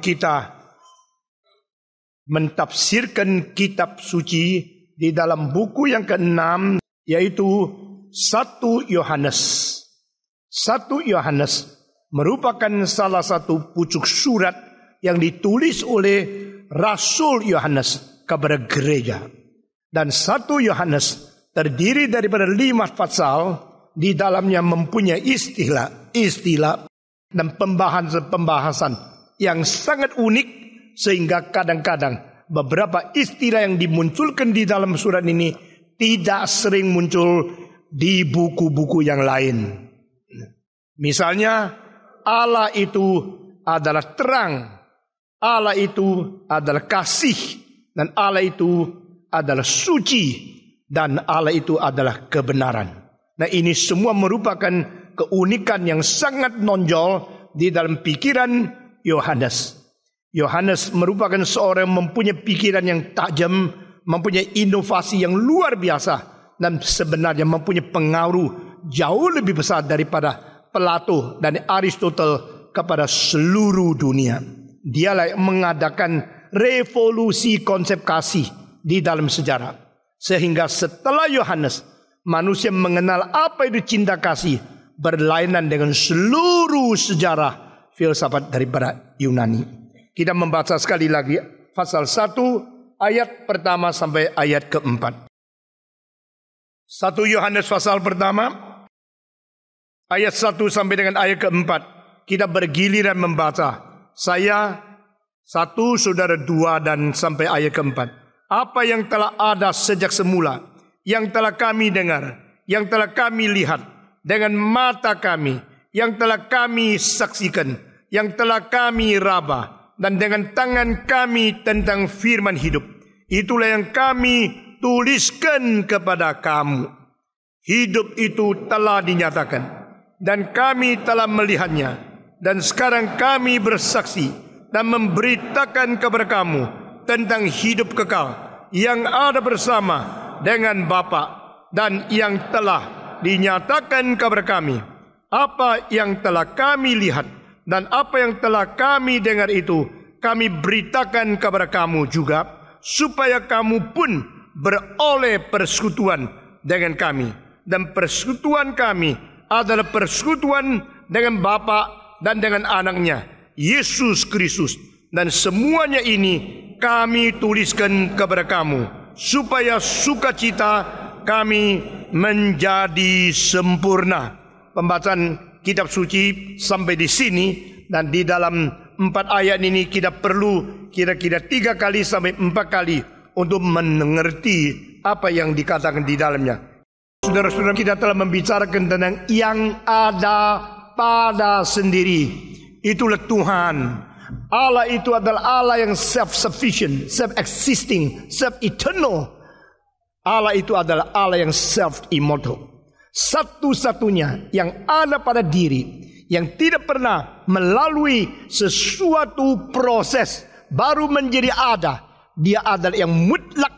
Kita mentafsirkan kitab suci di dalam buku yang ke-6, yaitu 1 Yohanes. 1 Yohanes merupakan salah satu pucuk surat yang ditulis oleh Rasul Yohanes kepada gereja. Dan 1 Yohanes terdiri daripada 5 pasal, di dalamnya mempunyai istilah dan pembahasan yang sangat unik, sehingga kadang-kadang beberapa istilah yang dimunculkan di dalam surat ini tidak sering muncul di buku-buku yang lain. Misalnya, Allah itu adalah terang, Allah itu adalah kasih, dan Allah itu adalah suci, dan Allah itu adalah kebenaran. Nah, ini semua merupakan keunikan yang sangat menonjol di dalam pikiran Yohanes. Yohanes merupakan seorang yang mempunyai pikiran yang tajam, mempunyai inovasi yang luar biasa, dan sebenarnya mempunyai pengaruh jauh lebih besar daripada Plato dan Aristotle kepada seluruh dunia. Dialah yang mengadakan revolusi konsep kasih di dalam sejarah. Sehingga setelah Yohanes, manusia mengenal apa itu cinta kasih, berlainan dengan seluruh sejarah filsafat daripada Yunani. Kita membaca sekali lagi pasal 1 ayat pertama sampai ayat ke-4. 1 Yohanes pasal pertama ayat 1 sampai dengan ayat ke-4. Kita bergiliran membaca. Saya 1, saudara 2 dan sampai ayat ke-4. Apa yang telah ada sejak semula, yang telah kami dengar, yang telah kami lihat dengan mata kami, yang telah kami saksikan, yang telah kami raba, dan dengan tangan kami tentang firman hidup. Itulah yang kami tuliskan kepada kamu. Hidup itu telah dinyatakan, dan kami telah melihatnya, dan sekarang kami bersaksi dan memberitakan kepada kamu tentang hidup kekal yang ada bersama dengan Bapa, dan yang telah dinyatakan kepada kami. Apa yang telah kami lihat dan apa yang telah kami dengar itu kami beritakan kepada kamu juga, supaya kamu pun beroleh persekutuan dengan kami. Dan persekutuan kami adalah persekutuan dengan Bapa dan dengan anaknya, Yesus Kristus. Dan semuanya ini kami tuliskan kepada kamu, supaya sukacita kami menjadi sempurna. Pembacaan kitab suci sampai di sini, dan di dalam 4 ayat ini kita perlu kira-kira 3 kali sampai 4 kali untuk mengerti apa yang dikatakan di dalamnya. Saudara-saudara, kita telah membicarakan tentang yang ada pada sendiri. Itulah Tuhan. Allah itu adalah Allah yang self-sufficient, self-existing, self-eternal. Allah itu adalah Allah yang self-immortal. Satu-satunya yang ada pada diri, yang tidak pernah melalui sesuatu proses baru menjadi ada. Dia adalah yang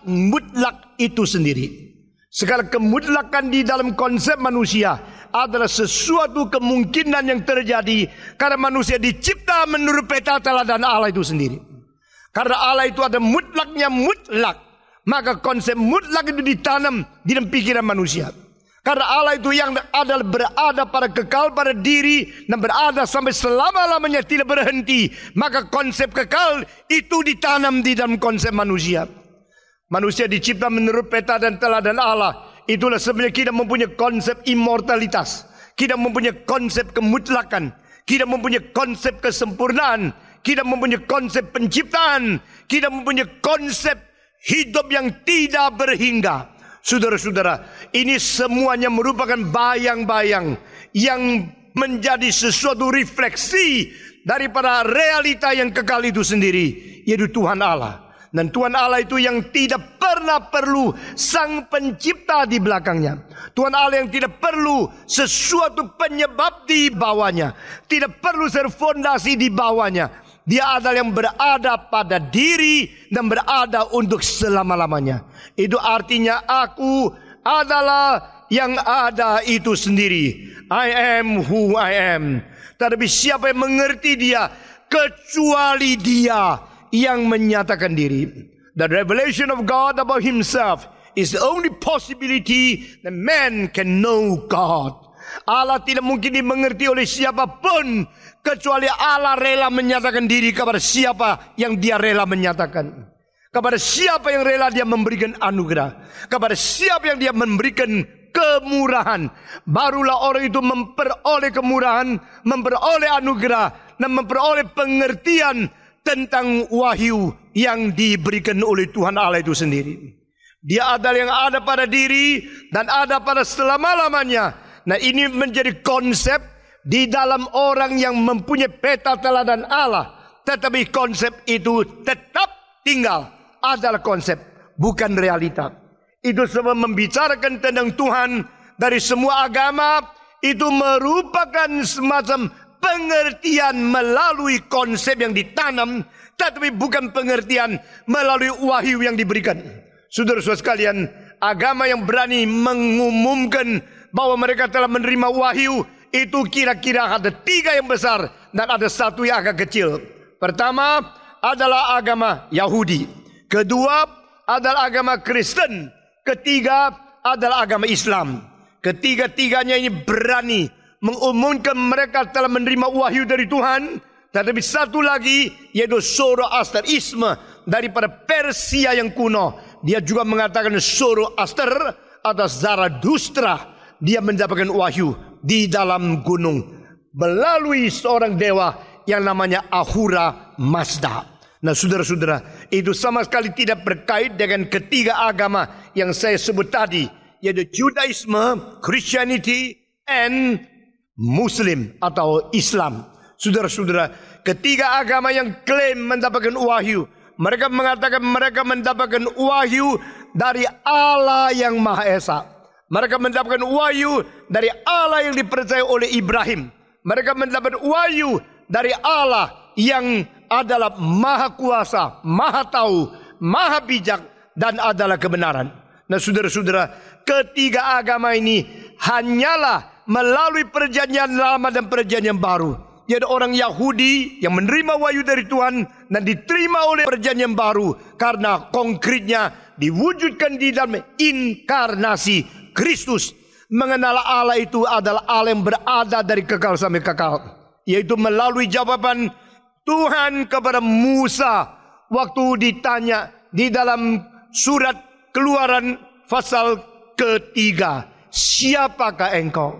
mutlak itu sendiri. Segala kemutlakan di dalam konsep manusia adalah sesuatu kemungkinan yang terjadi karena manusia dicipta menurut peta teladan Allah itu sendiri. Karena Allah itu ada mutlaknya mutlak, maka konsep mutlak itu ditanam di dalam pikiran manusia. Karena Allah itu yang adalah berada pada kekal pada diri dan berada sampai selama-lamanya tidak berhenti, maka konsep kekal itu ditanam di dalam konsep manusia. Manusia dicipta menurut peta dan teladan Allah. Itulah sebenarnya kita mempunyai konsep immortalitas, kita mempunyai konsep kemutlakan, kita mempunyai konsep kesempurnaan, kita mempunyai konsep penciptaan, kita mempunyai konsep hidup yang tidak berhingga. Saudara-saudara, ini semuanya merupakan bayang-bayang yang menjadi sesuatu refleksi daripada realita yang kekal itu sendiri, yaitu Tuhan Allah. Dan Tuhan Allah itu yang tidak pernah perlu sang pencipta di belakangnya. Tuhan Allah yang tidak perlu sesuatu penyebab di bawahnya, tidak perlu fondasi di bawahnya. Dia adalah yang berada pada diri dan berada untuk selama-lamanya. Itu artinya aku adalah yang ada itu sendiri. I am who I am. Tetapi siapa yang mengerti dia, kecuali Dia yang menyatakan diri. The revelation of God about Himself is the only possibility that man can know God. Allah tidak mungkin dimengerti oleh siapapun kecuali Allah rela menyatakan diri kepada siapa yang Dia rela menyatakan. Kepada siapa yang rela Dia memberikan anugerah. Kepada siapa yang Dia memberikan kemurahan. Barulah orang itu memperoleh kemurahan, memperoleh anugerah, dan memperoleh pengertian tentang wahyu yang diberikan oleh Tuhan Allah itu sendiri. Dia adalah yang ada pada diri dan ada pada selama-lamanya. Nah, ini menjadi konsep di dalam orang yang mempunyai peta teladan Allah. Tetapi konsep itu tetap tinggal. Adalah konsep, bukan realita. Itu semua membicarakan tentang Tuhan dari semua agama. Itu merupakan semacam pengertian melalui konsep yang ditanam, tetapi bukan pengertian melalui wahyu yang diberikan. Saudara-saudara sekalian, agama yang berani mengumumkan bahwa mereka telah menerima wahyu, itu kira-kira ada 3 yang besar dan ada 1 yang agak kecil. Pertama adalah agama Yahudi. Kedua adalah agama Kristen. Ketiga adalah agama Islam. Ketiga-tiganya ini berani mengumumkan mereka telah menerima wahyu dari Tuhan. Tetapi satu lagi yaitu Zoroasterisme daripada Persia yang kuno. Dia juga mengatakan Zoroaster atau Zarathustra. Dia mendapatkan wahyu di dalam gunung melalui seorang dewa yang namanya Ahura Mazda. Nah, saudara-saudara, itu sama sekali tidak berkait dengan ketiga agama yang saya sebut tadi, yaitu Judaisme, Christianity, and Muslim atau Islam. Saudara-saudara, ketiga agama yang klaim mendapatkan wahyu, mereka mengatakan mereka mendapatkan wahyu dari Allah yang Maha Esa. Mereka mendapatkan wahyu dari Allah yang dipercaya oleh Ibrahim. Mereka mendapat wahyu dari Allah yang adalah Maha Kuasa, Maha Tahu, Maha Bijak, dan adalah kebenaran. Nah, saudara-saudara, ketiga agama ini hanyalah melalui perjanjian lama dan perjanjian baru. Yaitu orang Yahudi yang menerima wahyu dari Tuhan dan diterima oleh perjanjian baru karena konkretnya diwujudkan di dalam inkarnasi Kristus. Mengenal Allah itu adalah Allah yang berada dari kekal sampai kekal, yaitu melalui jawaban Tuhan kepada Musa waktu ditanya di dalam surat Keluaran pasal ketiga, siapakah engkau?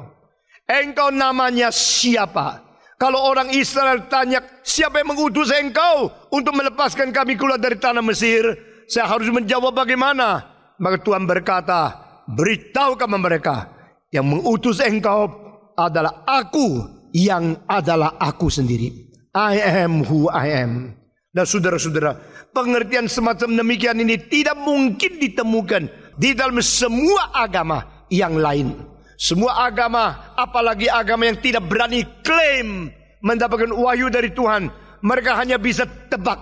Engkau namanya siapa? Kalau orang Israel tanya, siapa yang mengutus engkau untuk melepaskan kami keluar dari tanah Mesir? Saya harus menjawab bagaimana? Maka Tuhan berkata, beritahukan mereka, yang mengutus engkau adalah aku yang adalah aku sendiri. I am who I am. Dan saudara-saudara, pengertian semacam demikian ini tidak mungkin ditemukan di dalam semua agama yang lain. Semua agama, apalagi agama yang tidak berani klaim mendapatkan wahyu dari Tuhan, mereka hanya bisa tebak,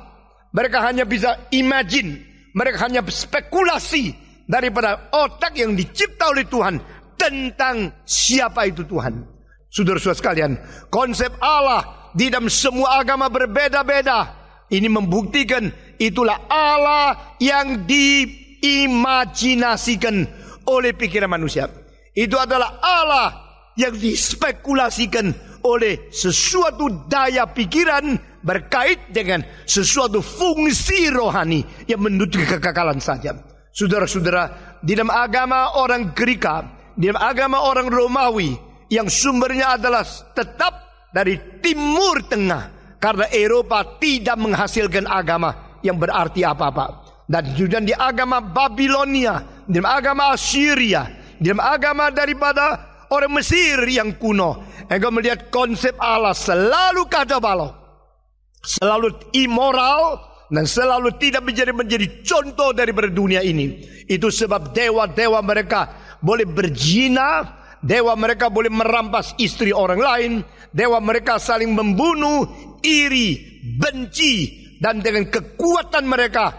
mereka hanya bisa imagine, mereka hanya spekulasi daripada otak yang dicipta oleh Tuhan tentang siapa itu Tuhan. Saudara-saudara sekalian, konsep Allah di dalam semua agama berbeda-beda. Ini membuktikan itulah Allah yang diimajinasikan oleh pikiran manusia. Itu adalah Allah yang dispekulasikan oleh sesuatu daya pikiran berkait dengan sesuatu fungsi rohani yang menuju kekekalan saja. Saudara-saudara, di dalam agama orang Greka, di dalam agama orang Romawi, yang sumbernya adalah tetap dari Timur Tengah, karena Eropa tidak menghasilkan agama yang berarti apa-apa. Dan juga di agama Babilonia, di dalam agama Assyria, di dalam agama daripada orang Mesir yang kuno, engkau melihat konsep Allah selalu kacau balau, selalu immoral, dan selalu tidak menjadi contoh daripada dunia ini. Itu sebab dewa-dewa mereka boleh berzina, dewa mereka boleh merampas istri orang lain, dewa mereka saling membunuh, iri, benci, dan dengan kekuatan mereka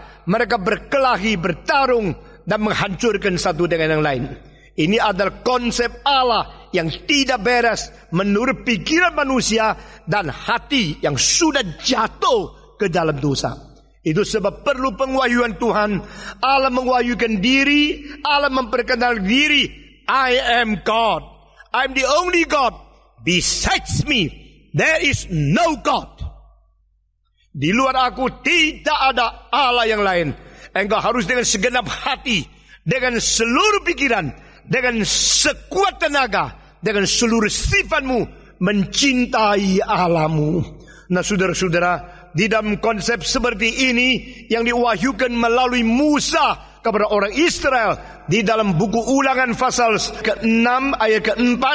berkelahi, bertarung, dan menghancurkan satu dengan yang lain. Ini adalah konsep Allah yang tidak beres menurut pikiran manusia dan hati yang sudah jatuh ke dalam dosa. Itu sebab perlu pengahyuan Tuhan. Allah mengahyukan diri, Allah memperkenalkan diri. I am God. I'm the only God. Besides me, there is no God. Di luar aku tidak ada Allah yang lain. Engkau harus dengan segenap hati, dengan seluruh pikiran, dengan sekuat tenaga, dengan seluruh sifatmu mencintai Allahmu. Nah, saudara-saudara, di dalam konsep seperti ini yang diwahyukan melalui Musa kepada orang Israel di dalam buku Ulangan pasal ke-6 ayat ke-4,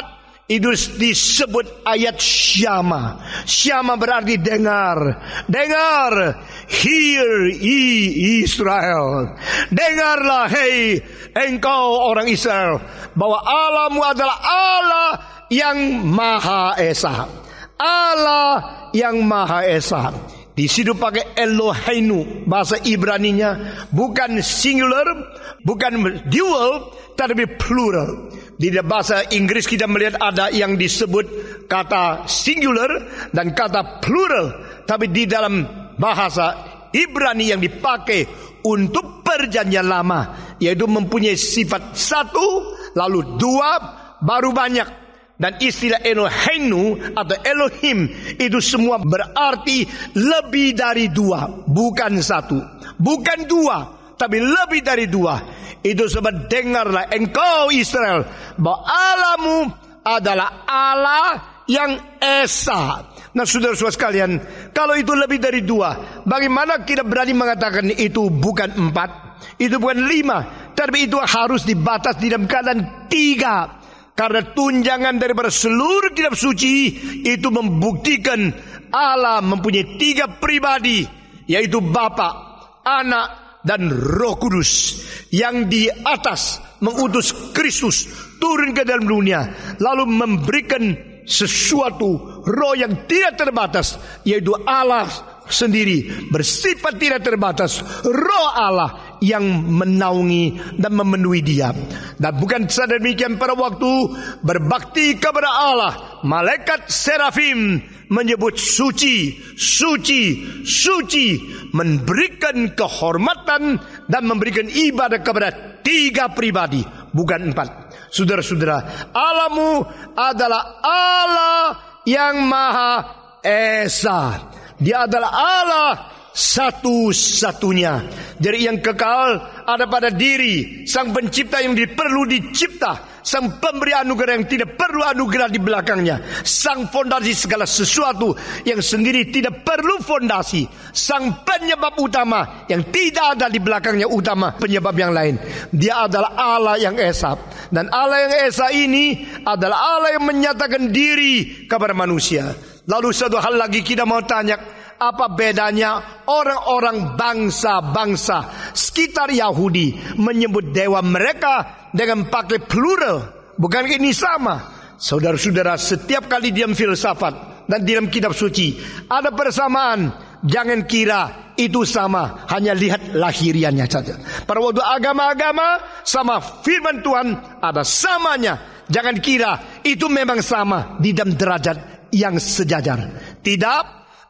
itu disebut ayat Syama. Syama berarti dengar. Dengar, hear ye Israel. Dengarlah, hei engkau orang Israel, bahwa Allahmu adalah Allah yang Maha Esa. Allah yang Maha Esa. Di situ pakai Eloheinu, bahasa Ibraninya, bukan singular, bukan dual, tapi plural. Di bahasa Inggris kita melihat ada yang disebut kata singular dan kata plural. Tapi di dalam bahasa Ibrani yang dipakai untuk perjanjian lama, yaitu mempunyai sifat satu, lalu dua, baru banyak. Dan istilah Eloheinu atau Elohim itu semua berarti lebih dari dua, bukan satu, bukan dua, tapi lebih dari dua. Itu sebab dengarlah engkau Israel, bahwa Allahmu adalah Allah yang Esa. Nah, saudara-saudara sekalian, kalau itu lebih dari dua, bagaimana kita berani mengatakan itu bukan 4, itu bukan 5, tapi itu harus dibatas di dalam keadaan 3. Karena tunjangan daripada seluruh kitab suci itu membuktikan Allah mempunyai 3 pribadi, yaitu Bapa, Anak, dan Roh Kudus. Yang di atas mengutus Kristus turun ke dalam dunia, lalu memberikan sesuatu roh yang tidak terbatas, yaitu Allah sendiri bersifat tidak terbatas, roh Allah yang menaungi dan memenuhi dia. Dan bukan saja demikian, pada waktu berbakti kepada Allah, malaikat serafim menyebut suci, suci, suci, memberikan kehormatan dan memberikan ibadah kepada 3 pribadi, bukan 4. Saudara-saudara, Allahmu adalah Allah yang Maha Esa. Dia adalah Allah satu-satunya. Jadi yang kekal ada pada diri Sang Pencipta yang perlu dicipta, Sang Pemberi anugerah yang tidak perlu anugerah di belakangnya, Sang fondasi segala sesuatu yang sendiri tidak perlu fondasi, Sang penyebab utama yang tidak ada di belakangnya utama penyebab yang lain. Dia adalah Allah yang Esa. Dan Allah yang Esa ini adalah Allah yang menyatakan diri kepada manusia. Lalu satu hal lagi kita mau tanya, apa bedanya orang-orang bangsa-bangsa sekitar Yahudi menyebut dewa mereka dengan pakai plural? Bukankah ini sama? Saudara-saudara, setiap kali dalam filsafat dan dalam kitab suci ada persamaan. Jangan kira itu sama, hanya lihat lahiriannya saja. Pada waktu agama-agama sama firman Tuhan ada samanya. Jangan kira itu memang sama di dalam derajat yang sejajar. Tidak,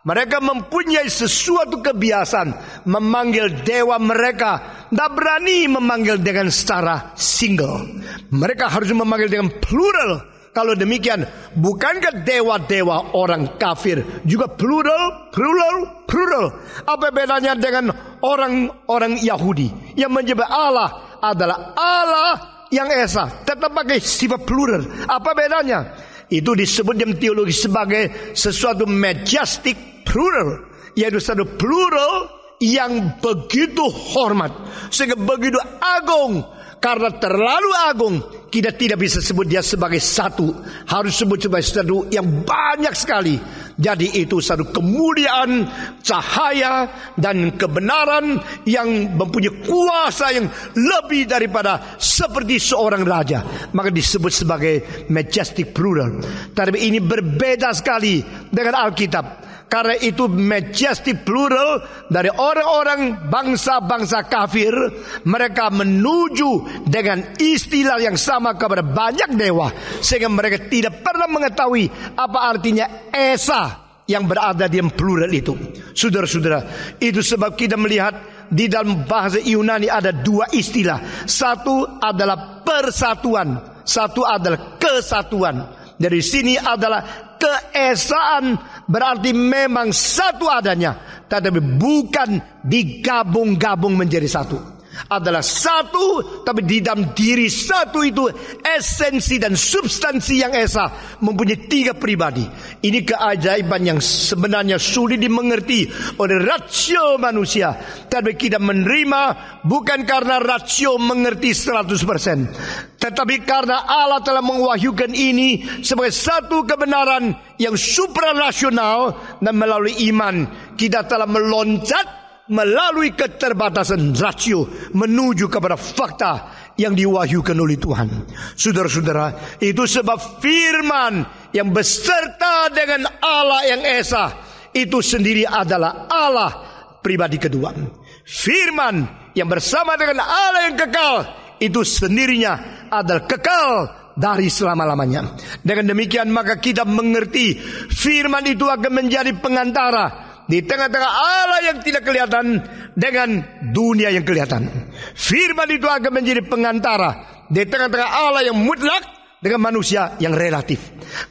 mereka mempunyai sesuatu kebiasaan memanggil dewa mereka. Tidak berani memanggil dengan secara single. Mereka harus memanggil dengan plural. Kalau demikian, bukankah dewa-dewa orang kafir juga plural? Plural, plural. Apa bedanya dengan orang-orang Yahudi yang menyebut Allah adalah Allah yang Esa, tetap pakai sifat plural? Apa bedanya? Itu disebut dalam teologi sebagai sesuatu majestic plural, yaitu satu plural yang begitu hormat, sehingga begitu agung. Karena terlalu agung, kita tidak bisa sebut dia sebagai satu, harus sebut sebagai satu yang banyak sekali. Jadi itu satu kemuliaan, cahaya, dan kebenaran yang mempunyai kuasa yang lebih daripada seperti seorang raja. Maka disebut sebagai majestic plural. Tapi ini berbeda sekali dengan Alkitab. Karena itu majestic plural dari orang-orang bangsa-bangsa kafir. Mereka menuju dengan istilah yang sama kepada banyak dewa, sehingga mereka tidak pernah mengetahui apa artinya Esa yang berada di plural itu. Saudara-saudara, itu sebab kita melihat di dalam bahasa Yunani ada dua istilah. Satu adalah persatuan, satu adalah kesatuan. Dari sini adalah keesaan, berarti memang satu adanya, tetapi bukan digabung-gabung menjadi satu. Adalah satu, tapi di dalam diri satu itu esensi dan substansi yang esa, mempunyai tiga pribadi. Ini keajaiban yang sebenarnya sulit dimengerti oleh rasio manusia, tapi kita menerima bukan karena rasio mengerti 100%, tetapi karena Allah telah mewahyukan ini sebagai satu kebenaran yang supranasional, dan melalui iman kita telah meloncat melalui keterbatasan rasio menuju kepada fakta yang diwahyukan oleh Tuhan. Saudara-saudara, itu sebab firman yang beserta dengan Allah yang esa itu sendiri adalah Allah pribadi kedua. Firman yang bersama dengan Allah yang kekal itu sendirinya adalah kekal dari selama-lamanya. Dengan demikian maka kita mengerti firman itu akan menjadi pengantara di tengah-tengah Allah yang tidak kelihatan dengan dunia yang kelihatan. Firman itu akan menjadi pengantara di tengah-tengah Allah yang mutlak dengan manusia yang relatif.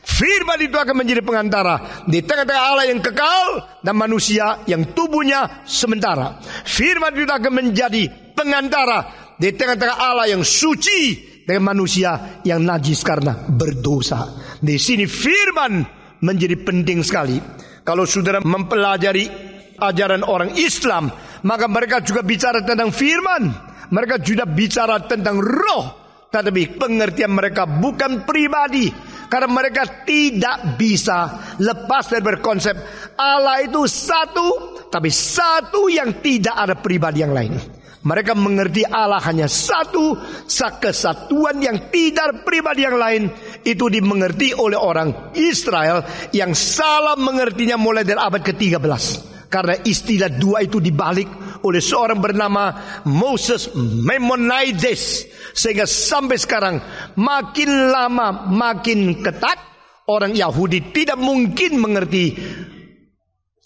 Firman itu akan menjadi pengantara di tengah-tengah Allah yang kekal dan manusia yang tubuhnya sementara. Firman itu akan menjadi pengantara di tengah-tengah Allah yang suci dengan manusia yang najis karena berdosa. Di sini firman menjadi penting sekali. Kalau saudara mempelajari ajaran orang Islam, maka mereka juga bicara tentang firman. Mereka juga bicara tentang roh. Tetapi pengertian mereka bukan pribadi. Karena mereka tidak bisa lepas dari berkonsep Allah itu satu, tapi satu yang tidak ada pribadi yang lain. Mereka mengerti Allah hanya satu, kesatuan yang tidak ada pribadi yang lain. Itu dimengerti oleh orang Israel yang salah mengertinya mulai dari abad ke-13. Karena istilah dua itu dibalik oleh seorang bernama Moses Maimonides, sehingga sampai sekarang makin lama makin ketat orang Yahudi tidak mungkin mengerti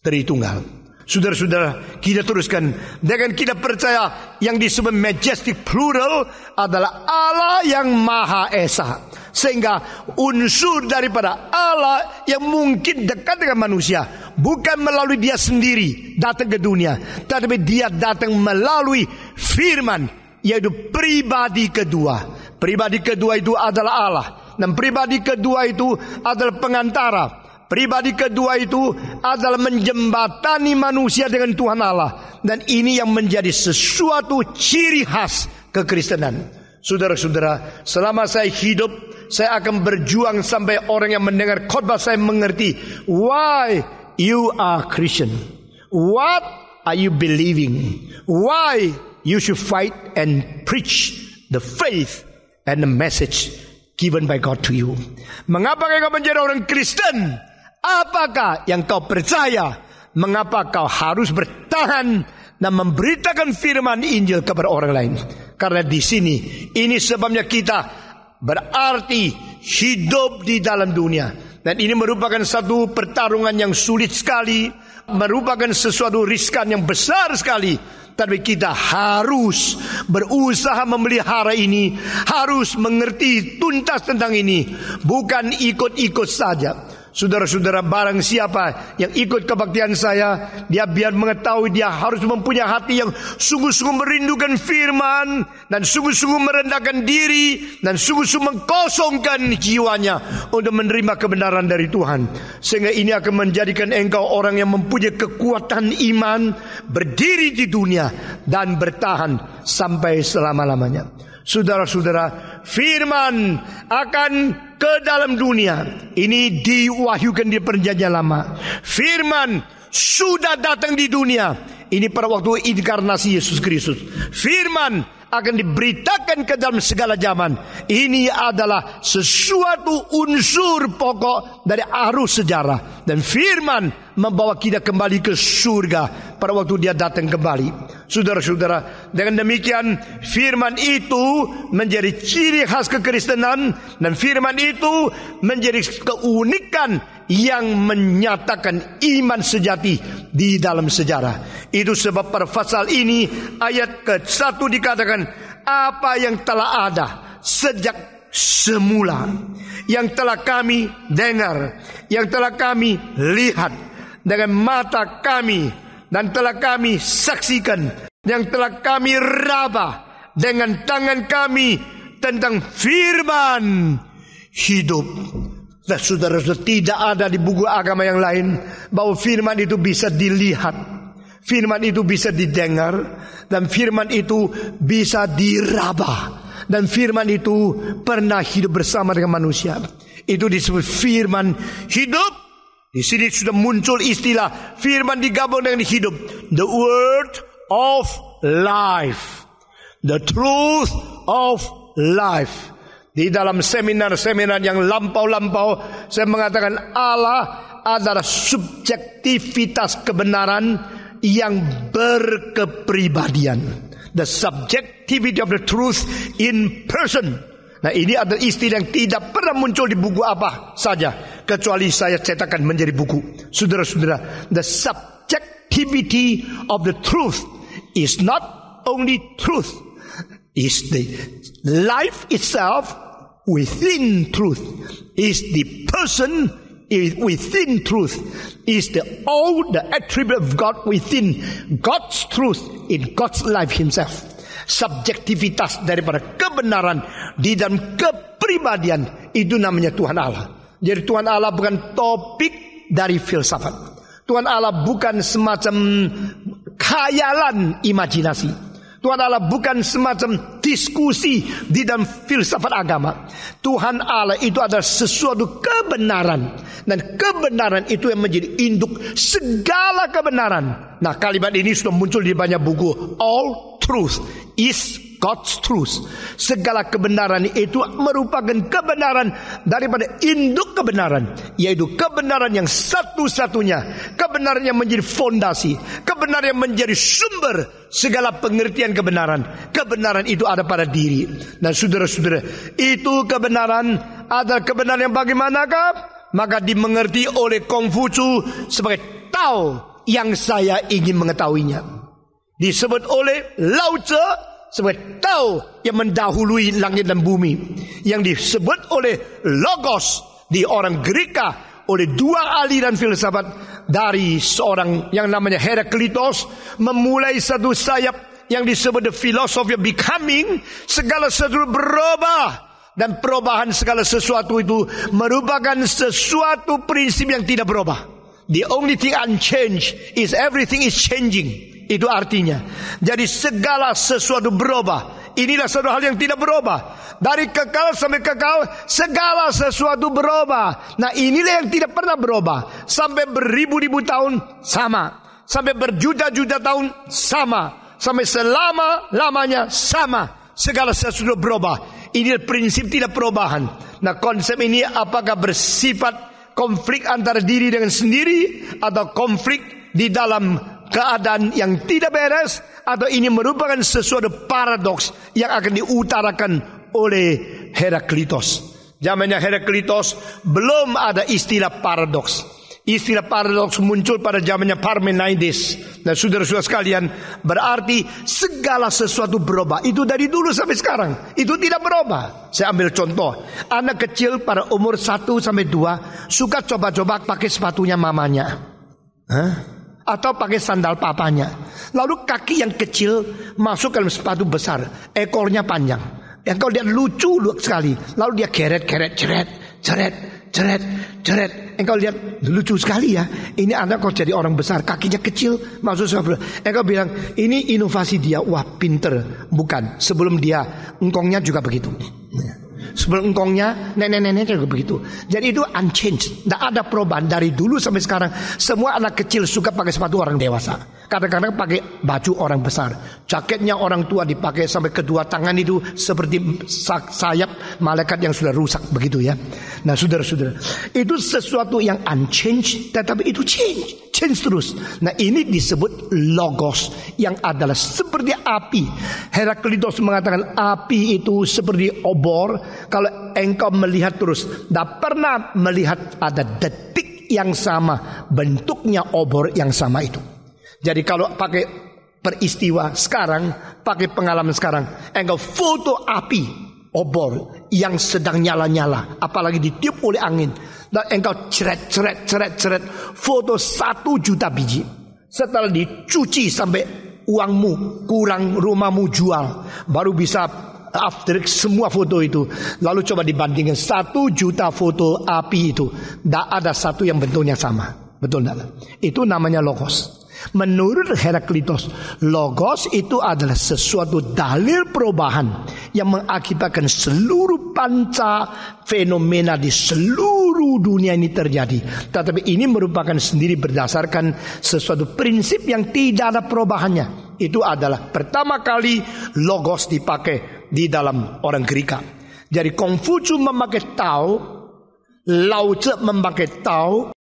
Tritunggal. Saudara-saudara, kita teruskan dengan kita percaya yang disebut majestic plural adalah Allah yang Maha Esa, sehingga unsur daripada Allah yang mungkin dekat dengan manusia bukan melalui dia sendiri datang ke dunia, tetapi dia datang melalui firman, yaitu pribadi kedua. Pribadi kedua itu adalah Allah, dan pribadi kedua itu adalah pengantara. Pribadi kedua itu adalah menjembatani manusia dengan Tuhan Allah. Dan ini yang menjadi sesuatu ciri khas kekristenan. Saudara-saudara, selama saya hidup, saya akan berjuang sampai orang yang mendengar khotbah saya mengerti why you are Christian. What are you believing? Why you should fight and preach the faith and the message given by God to you. Mengapa kau menjadi orang Kristen? Apakah yang kau percaya? Mengapa kau harus bertahan dan memberitakan firman Injil kepada orang lain? Karena di sini, ini sebabnya kita berarti hidup di dalam dunia. Dan ini merupakan satu pertarungan yang sulit sekali, merupakan sesuatu riskan yang besar sekali. Tapi kita harus berusaha memelihara ini, harus mengerti tuntas tentang ini, bukan ikut-ikut saja. Saudara-saudara, barang siapa yang ikut kebaktian saya, dia biar mengetahui dia harus mempunyai hati yang sungguh-sungguh merindukan firman, dan sungguh-sungguh merendahkan diri, dan sungguh-sungguh mengkosongkan jiwanya untuk menerima kebenaran dari Tuhan. Sehingga ini akan menjadikan engkau orang yang mempunyai kekuatan iman, berdiri di dunia dan bertahan sampai selama-lamanya. Saudara-saudara, firman akan ke dalam dunia. Ini diwahyukan di perjanjian lama. Firman sudah datang di dunia. Ini pada waktu inkarnasi Yesus Kristus. Firman akan diberitakan ke dalam segala zaman. Ini adalah sesuatu unsur pokok dari arus sejarah. Dan firman membawa kita kembali ke surga pada waktu dia datang kembali. Saudara-saudara, dengan demikian firman itu menjadi ciri khas kekristenan, dan firman itu menjadi keunikan yang menyatakan iman sejati di dalam sejarah. Itu sebab pada pasal ini ayat ke-1 dikatakan, apa yang telah ada sejak semula, yang telah kami dengar, yang telah kami lihat dengan mata kami, dan telah kami saksikan, yang telah kami raba dengan tangan kami tentang firman hidup. Nah, saudara-saudara, tidak ada di buku agama yang lain bahwa firman itu bisa dilihat, firman itu bisa didengar, dan firman itu bisa diraba, dan firman itu pernah hidup bersama dengan manusia. Itu disebut firman hidup. Di sini sudah muncul istilah firman digabung dengan hidup. The word of life. The truth of life. Di dalam seminar-seminar yang lampau-lampau, saya mengatakan Allah adalah subjektivitas kebenaran yang berkepribadian. The subjectivity of the truth in person. Nah, ini adalah istilah yang tidak pernah muncul di buku apa saja, kecuali saya cetakkan menjadi buku. Saudara-saudara, the subjectivity of the truth is not only truth, is the life itself within truth, is the person within truth, is all the attribute of God within God's truth, in God's life himself. Subjektivitas daripada kebenaran di dalam kepribadian, itu namanya Tuhan Allah. Jadi Tuhan Allah bukan topik dari filsafat. Tuhan Allah bukan semacam khayalan imajinasi. Tuhan Allah bukan semacam diskusi di dalam filsafat agama. Tuhan Allah itu adalah sesuatu kebenaran, dan kebenaran itu yang menjadi induk segala kebenaran. Nah, kalimat ini sudah muncul di banyak buku. All truth is God's truth. Segala kebenaran itu merupakan kebenaran daripada induk kebenaran, yaitu kebenaran yang satu-satunya, kebenaran yang menjadi fondasi, kebenaran yang menjadi sumber segala pengertian kebenaran. Kebenaran itu ada pada diri. Dan saudara-saudara, itu kebenaran adalah kebenaran yang bagaimanakah? Maka dimengerti oleh Konghucu sebagai tahu yang saya ingin mengetahuinya. Disebut oleh Lao Tzu sebagai tahu yang mendahului langit dan bumi. Yang disebut oleh Logos di orang Greka oleh dua aliran filsafat, dari seorang yang namanya Heraklitos, memulai satu sayap yang disebut the philosophy of becoming. Segala sesuatu berubah, dan perubahan segala sesuatu itu merupakan sesuatu prinsip yang tidak berubah. The only thing unchanged is everything is changing. Itu artinya, jadi segala sesuatu berubah. Inilah satu hal yang tidak berubah. Dari kekal sampai kekal, segala sesuatu berubah. Nah, inilah yang tidak pernah berubah. Sampai beribu-ribu tahun sama, sampai berjuta-juta tahun sama, sampai selama-lamanya sama. Segala sesuatu berubah. Ini prinsip tidak perubahan. Nah, konsep ini apakah bersifat konflik antara diri dengan sendiri, atau konflik di dalam keadaan yang tidak beres, atau ini merupakan sesuatu paradoks yang akan diutarakan oleh Heraklitos. Zamannya Heraklitos belum ada istilah paradoks. Istilah paradoks muncul pada zamannya Parmenides. Dan saudara-saudara sekalian, berarti segala sesuatu berubah. Itu dari dulu sampai sekarang, itu tidak berubah. Saya ambil contoh, anak kecil pada umur 1 sampai 2 suka coba-coba pakai sepatunya mamanya, atau pakai sandal papanya. Lalu kaki yang kecil masuk ke dalam sepatu besar, ekornya panjang. Yang kalau dia lucu sekali, lalu dia keret, engkau lihat lucu sekali ya. Ini anak kok jadi orang besar, kakinya kecil masuk sepatu. Engkau bilang ini inovasi dia, wah pinter. Bukan, sebelum dia engkongnya juga begitu. sebelum engkongnya nenek-neneknya juga begitu. Jadi itu unchanged, tidak ada perubahan dari dulu sampai sekarang. Semua anak kecil suka pakai sepatu orang dewasa, kadang-kadang pakai baju orang besar, jaketnya orang tua dipakai sampai kedua tangan itu seperti sayap malaikat yang sudah rusak begitu ya. Nah saudara-saudara, itu sesuatu yang unchanged, tetapi itu change terus. Nah ini disebut logos, yang adalah seperti api. Heraklitos mengatakan api itu seperti obor. Kalau engkau melihat terus, tidak pernah melihat ada detik yang sama, bentuknya obor yang sama itu. Jadi kalau pakai peristiwa sekarang, pakai pengalaman sekarang, engkau foto api obor yang sedang nyala-nyala, apalagi ditiup oleh angin, dan engkau ceret, foto 1 juta biji. Setelah dicuci sampai uangmu kurang, rumahmu jual, baru bisa after semua foto itu. Lalu coba dibandingkan 1 juta foto api itu, tidak ada satu yang bentuknya sama. Betul tidak? Itu namanya logos. Menurut Heraklitos, logos itu adalah sesuatu dalil perubahan yang mengakibatkan seluruh panca fenomena di seluruh dunia ini terjadi. Tetapi ini merupakan sendiri berdasarkan sesuatu prinsip yang tidak ada perubahannya. Itu adalah pertama kali logos dipakai di dalam orang Greka. Jadi Kongfucu memakai Tao, Lao Tzu memakai Tao,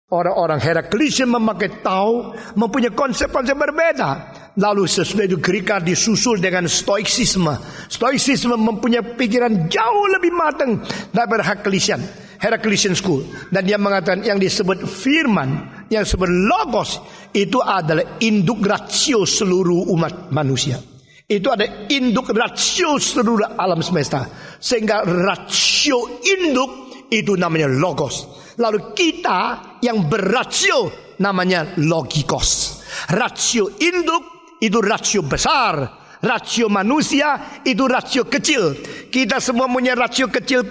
orang-orang Heraklisian memakai Tao, mempunyai konsep-konsep berbeda. Lalu sesudah itu Greka disusul dengan Stoicisme. Stoicisme mempunyai pikiran jauh lebih matang daripada Heraklisian School. Dan dia mengatakan yang disebut firman, yang disebut logos, itu adalah induk ratio seluruh umat manusia. Itu ada induk ratio seluruh alam semesta. Sehingga rasio induk itu namanya logos. Lalu kita yang berrasio namanya logikos. Rasio induk itu rasio besar, rasio manusia itu rasio kecil. Kita semua punya rasio kecil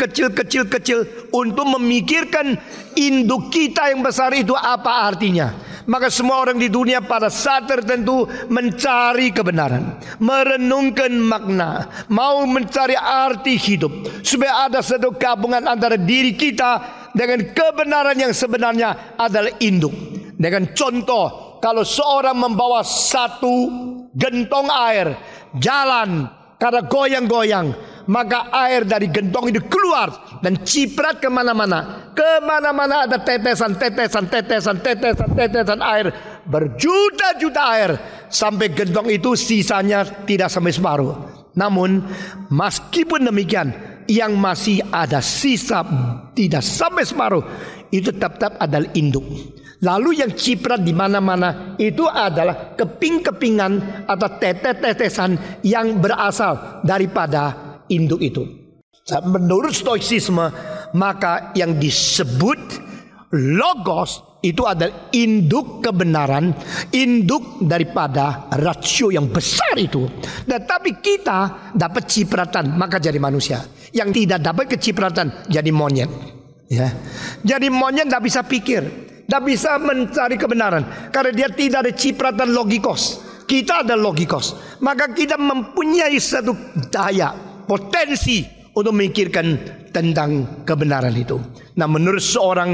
untuk memikirkan induk kita yang besar itu apa artinya. Maka semua orang di dunia pada saat tertentu mencari kebenaran, merenungkan makna, mau mencari arti hidup, supaya ada satu gabungan antara diri kita dengan kebenaran yang sebenarnya adalah induk. Dengan contoh, kalau seorang membawa satu gentong air, jalan karena goyang-goyang, maka air dari gentong itu keluar dan ciprat kemana-mana. Kemana-mana ada tetesan air, berjuta-juta air, sampai gentong itu sisanya tidak sampai separuh. Namun meskipun demikian, yang masih ada sisa tidak sampai separuh itu tetap adalah induk. Lalu yang ciprat di mana-mana itu adalah keping-kepingan atau tetesan yang berasal daripada induk itu. Menurut Stoicisme, maka yang disebut logos itu adalah induk kebenaran, induk daripada rasio yang besar itu. Tetapi kita dapat cipratan, maka jadi manusia. Yang tidak dapat kecipratan jadi monyet. Ya. Jadi monyet tidak bisa pikir, tidak bisa mencari kebenaran, karena dia tidak ada cipratan logikos. Kita ada logikos, maka kita mempunyai satu daya, potensi untuk memikirkan tentang kebenaran itu. Nah, menurut seorang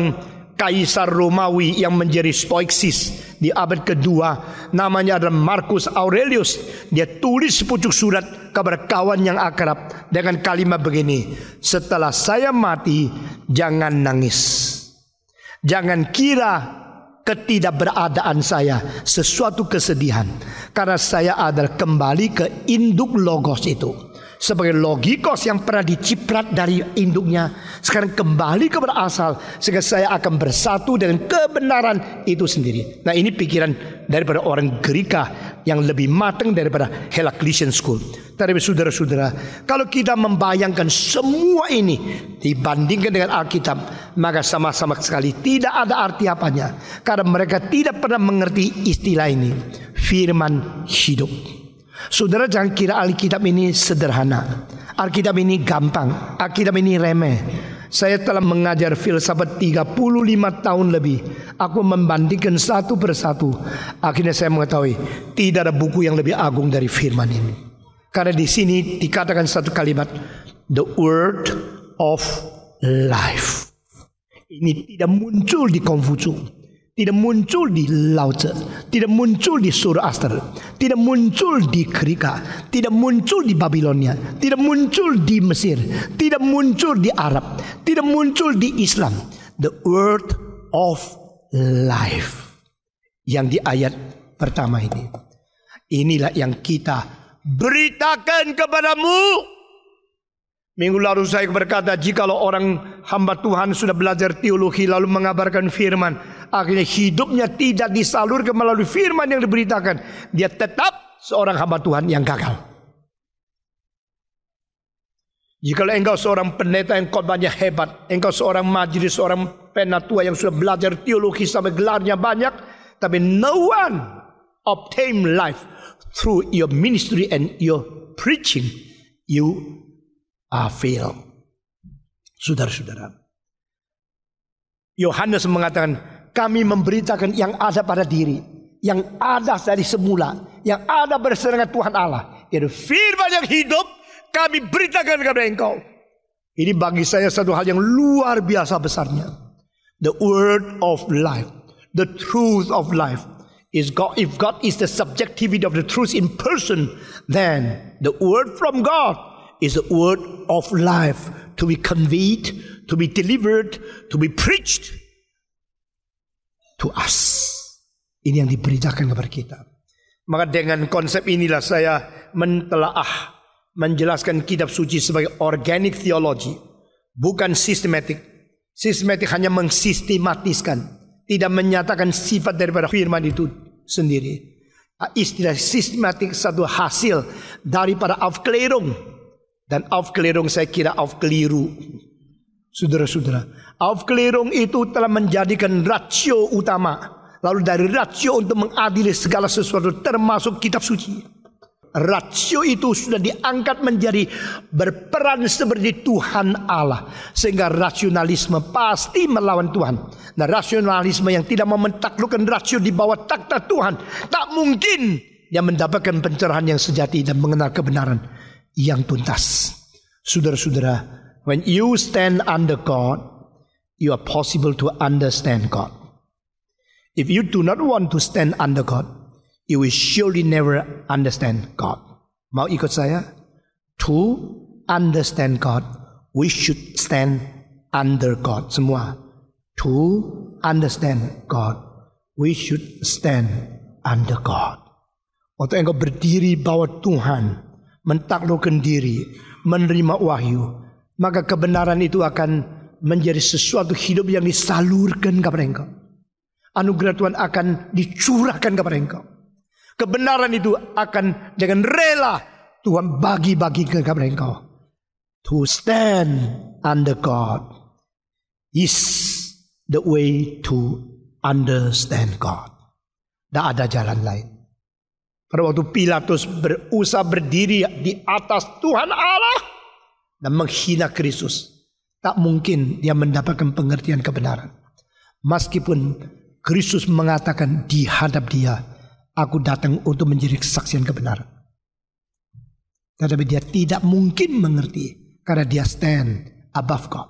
Kaisar Romawi yang menjadi Stoiksis di abad kedua, namanya adalah Marcus Aurelius. Dia tulis sepucuk surat kepada kawan yang akrab dengan kalimat begini: setelah saya mati, jangan nangis, jangan kira ketidakberadaan saya sesuatu kesedihan, karena saya adalah kembali ke induk logos itu. Sebagai logikos yang pernah diciprat dari induknya, sekarang kembali ke berasal, sehingga saya akan bersatu dengan kebenaran itu sendiri. Nah, ini pikiran daripada orang Greka yang lebih matang daripada Heraklisian School. Tapi saudara-saudara, kalau kita membayangkan semua ini dibandingkan dengan Alkitab, maka sama-sama sekali tidak ada arti apanya, karena mereka tidak pernah mengerti istilah ini, firman hidup. Saudara, jangan kira Alkitab ini sederhana, Alkitab ini gampang, Alkitab ini remeh. Saya telah mengajar filsafat 35 tahun lebih. Aku membandingkan satu persatu. Akhirnya saya mengetahui tidak ada buku yang lebih agung dari firman ini. Karena di sini dikatakan satu kalimat, the word of life. Ini tidak muncul di Konghucu, tidak muncul di Lao Tzu, tidak muncul di Zoroaster, tidak muncul di Greka, tidak muncul di Babilonia, tidak muncul di Mesir, tidak muncul di Arab, tidak muncul di Islam. The word of life yang di ayat pertama ini. Inilah yang kita beritakan kepadamu. Minggu lalu saya berkata, jikalau orang hamba Tuhan sudah belajar teologi lalu mengabarkan firman, akhirnya hidupnya tidak disalurkan melalui firman yang diberitakan, dia tetap seorang hamba Tuhan yang gagal. Jikalau engkau seorang pendeta yang khotbahnya hebat, engkau seorang majelis, seorang penatua yang sudah belajar teologi sampai gelarnya banyak, tapi no one obtain life through your ministry and your preaching, you fail. Saudara-saudara, Yohanes mengatakan, kami memberitakan yang ada pada diri, yang ada dari semula, yang ada bersama Tuhan Allah. Itu firman yang hidup, kami beritakan kepada engkau. Ini bagi saya satu hal yang luar biasa besarnya. The word of life, the truth of life is God. If God is the subjectivity of the truth in person, then the word from God is the word of life to be conveyed, to be delivered, to be preached to us. Ini yang diberitakan kepada kita. Maka dengan konsep inilah saya mentelaah, menjelaskan kitab suci sebagai organic theology, bukan sistematik. Sistematik hanya mensistematiskan, tidak menyatakan sifat daripada firman itu sendiri. Istilah sistematik satu hasil daripada Aufklärung. Dan Aufklärung saya kira keliru. Saudara-saudara, Aufklärung itu telah menjadikan rasio utama. Lalu dari rasio untuk mengadili segala sesuatu termasuk kitab suci. Rasio itu sudah diangkat menjadi berperan seperti Tuhan Allah. Sehingga rasionalisme pasti melawan Tuhan. Nah, rasionalisme yang tidak mau mentaklukkan rasio di bawah takhta Tuhan, tak mungkin dia mendapatkan pencerahan yang sejati dan mengenal kebenaran yang tuntas. Saudara-saudara, when you stand under God, you are possible to understand God. If you do not want to stand under God, you will surely never understand God. Mau ikut saya? To understand God, we should stand under God. Semua. To understand God, we should stand under God. Waktu engkau berdiri bawah Tuhan, mentaklukkan diri, menerima wahyu, maka kebenaran itu akan menjadi sesuatu hidup yang disalurkan kepada engkau. Anugerah Tuhan akan dicurahkan kepada engkau. Kebenaran itu akan dengan rela Tuhan bagi-bagi kepada engkau. To stand under God is the way to understand God. Tidak ada jalan lain. Pada waktu Pilatus berusaha berdiri di atas Tuhan Allah dan menghina Kristus, tak mungkin dia mendapatkan pengertian kebenaran. Meskipun Kristus mengatakan di hadap dia, aku datang untuk menjadi kesaksian kebenaran. Tetapi dia tidak mungkin mengerti karena dia stand above God.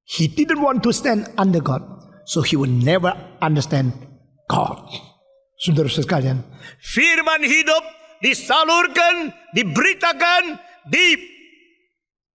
He didn't want to stand under God, so he will never understand God. Saudara-saudara sekalian, firman hidup disalurkan, diberitakan,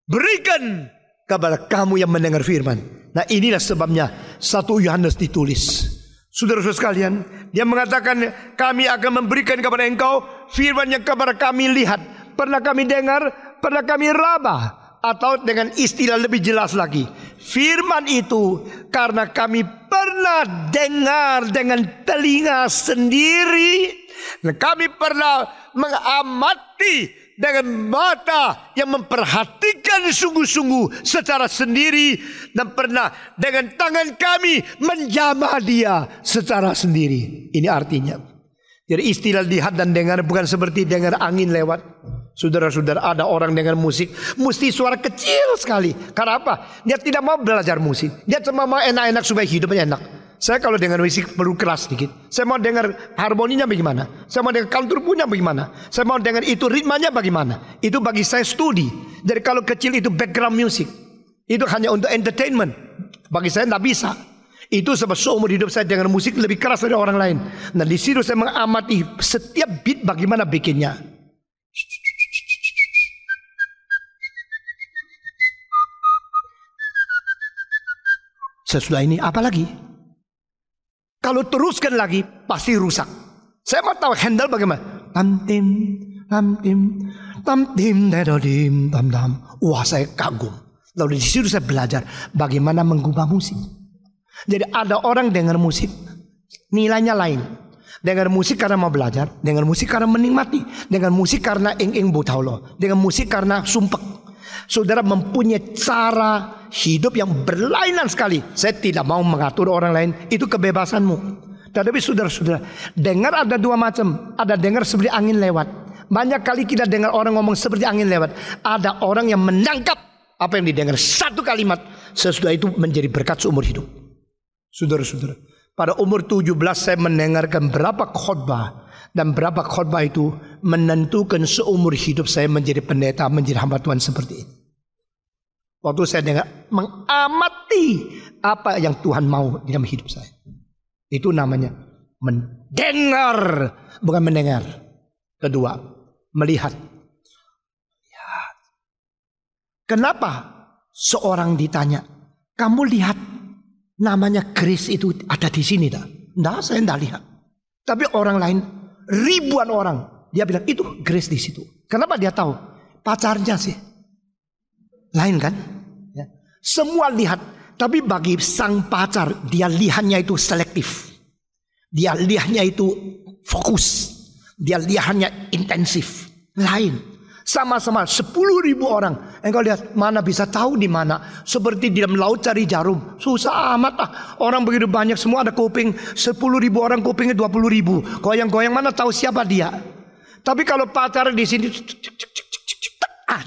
diberikan kepada kamu yang mendengar firman. Nah, inilah sebabnya 1 Yohanes ditulis. Saudara-saudara sekalian, dia mengatakan, kami akan memberikan kepada engkau firman yang kepada kami lihat, pernah kami dengar, pernah kami raba. Atau dengan istilah lebih jelas lagi, firman itu karena kami pernah dengar dengan telinga sendiri, dan kami pernah mengamati dengan mata yang memperhatikan sungguh-sungguh secara sendiri, dan pernah dengan tangan kami menjamah dia secara sendiri. Ini artinya, jadi istilah lihat dan dengar bukan seperti dengar angin lewat. Saudara-saudara, ada orang dengar musik mesti suara kecil sekali. Karena apa? Dia tidak mau belajar musik. Dia cuma mau enak-enak supaya hidupnya enak. Saya kalau dengar musik perlu keras sedikit. Saya mau dengar harmoninya bagaimana. Saya mau dengar counter punya bagaimana. Saya mau dengar itu ritmanya bagaimana. Itu bagi saya studi. Jadi kalau kecil itu background music. Itu hanya untuk entertainment. Bagi saya tidak bisa. Itu sebab seumur hidup saya dengar musik lebih keras dari orang lain. Dan di situ saya mengamati setiap beat bagaimana bikinnya. Sesudah ini apa lagi? Kalau teruskan lagi pasti rusak. Saya mau tahu handle bagaimana. Tam tim tam tim tam tim dedodim tam tam. Wah, saya kagum. Lalu di situ saya belajar bagaimana mengubah musik. Jadi ada orang dengar musik nilainya lain. Dengar musik karena mau belajar, dengar musik karena menikmati, dengar musik karena ing butaulo, dengar musik karena sumpek. Saudara mempunyai cara hidup yang berlainan sekali. Saya tidak mau mengatur orang lain, itu kebebasanmu. Tetapi saudara-saudara, dengar ada dua macam. Ada dengar seperti angin lewat. Banyak kali kita dengar orang ngomong seperti angin lewat. Ada orang yang menangkap apa yang didengar satu kalimat, sesudah itu menjadi berkat seumur hidup. Saudara-saudara, pada umur 17 saya mendengarkan berapa khotbah. Dan berapa khotbah itu menentukan seumur hidup saya menjadi pendeta, menjadi hamba Tuhan seperti ini. Waktu saya dengar, mengamati apa yang Tuhan mau di dalam hidup saya. Itu namanya mendengar, bukan mendengar. Kedua, melihat. Kenapa seorang ditanya, kamu lihat namanya Grace itu ada di sini tak? Enggak, saya enggak lihat. Tapi orang lain, ribuan orang, dia bilang itu Grace di situ. Kenapa dia tahu? Pacarnya sih. Lain kan? Ya. Semua lihat, tapi bagi sang pacar, dia lihatnya itu selektif. Dia lihatnya itu fokus. Dia lihatnya intensif. Lain. Sama-sama 10.000 orang. Engkau lihat mana bisa tahu di mana. Seperti di dalam laut cari jarum. Susah amat lah. Orang begitu banyak semua ada kuping. 10.000 orang kupingnya 20.000. Goyang-goyang mana tahu siapa dia. Tapi kalau pacar di sini.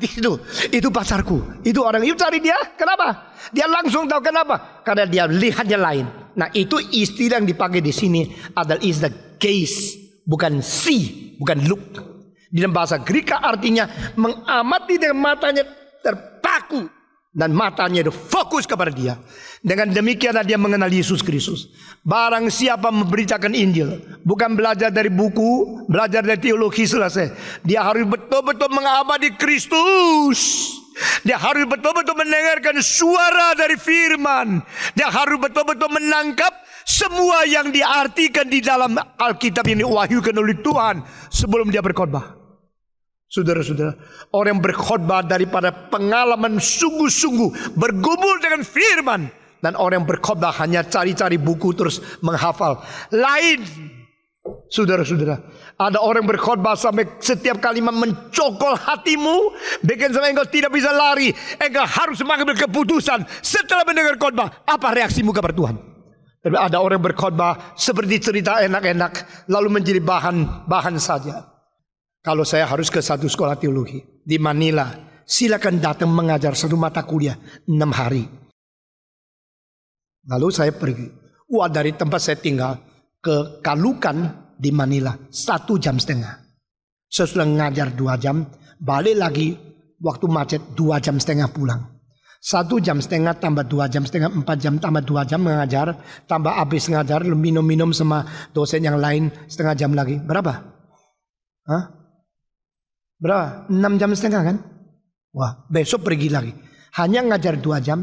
Di situ. Itu pacarku. Itu orang itu cari dia. Kenapa? Dia langsung tahu kenapa. Karena dia lihatnya lain. Nah itu istilah yang dipakai di sini adalah istilah gaze. Bukan see. Bukan look. Di dalam bahasa Greka artinya mengamati dengan matanya terpaku. Dan matanya itu fokus kepada dia. Dengan demikian dia mengenal Yesus Kristus. Barang siapa memberitakan Injil. Bukan belajar dari buku. Belajar dari teologi selesai. Dia harus betul-betul mengamati Kristus. Dia harus betul-betul mendengarkan suara dari firman. Dia harus betul-betul menangkap semua yang diartikan di dalam Alkitab ini wahyukan oleh Tuhan sebelum dia berkhotbah. Saudara-saudara, orang yang berkhotbah daripada pengalaman sungguh-sungguh bergumul dengan firman. Dan orang yang berkhotbah hanya cari-cari buku terus menghafal. Lain. Saudara-saudara, ada orang berkhotbah sampai setiap kalimat mencokol hatimu, bikin sampai engkau tidak bisa lari. Engkau harus mengambil keputusan setelah mendengar khotbah. Apa reaksimu kepada Tuhan? Tapi ada orang berkhotbah seperti cerita enak-enak lalu menjadi bahan saja. Kalau saya harus ke satu sekolah teologi di Manila, silakan datang mengajar satu mata kuliah 6 hari. Lalu saya pergi. Dari tempat saya tinggal ke Kalukan di Manila 1,5 jam. Sesudah ngajar 2 jam, balik lagi waktu macet 2,5 jam pulang. 1,5 jam tambah 2,5 jam, 4 jam tambah 2 jam mengajar, tambah habis ngajar, minum-minum sama dosen yang lain 1/2 jam lagi. Berapa? Berapa? 6,5 jam kan? Wah, besok pergi lagi. Hanya ngajar 2 jam,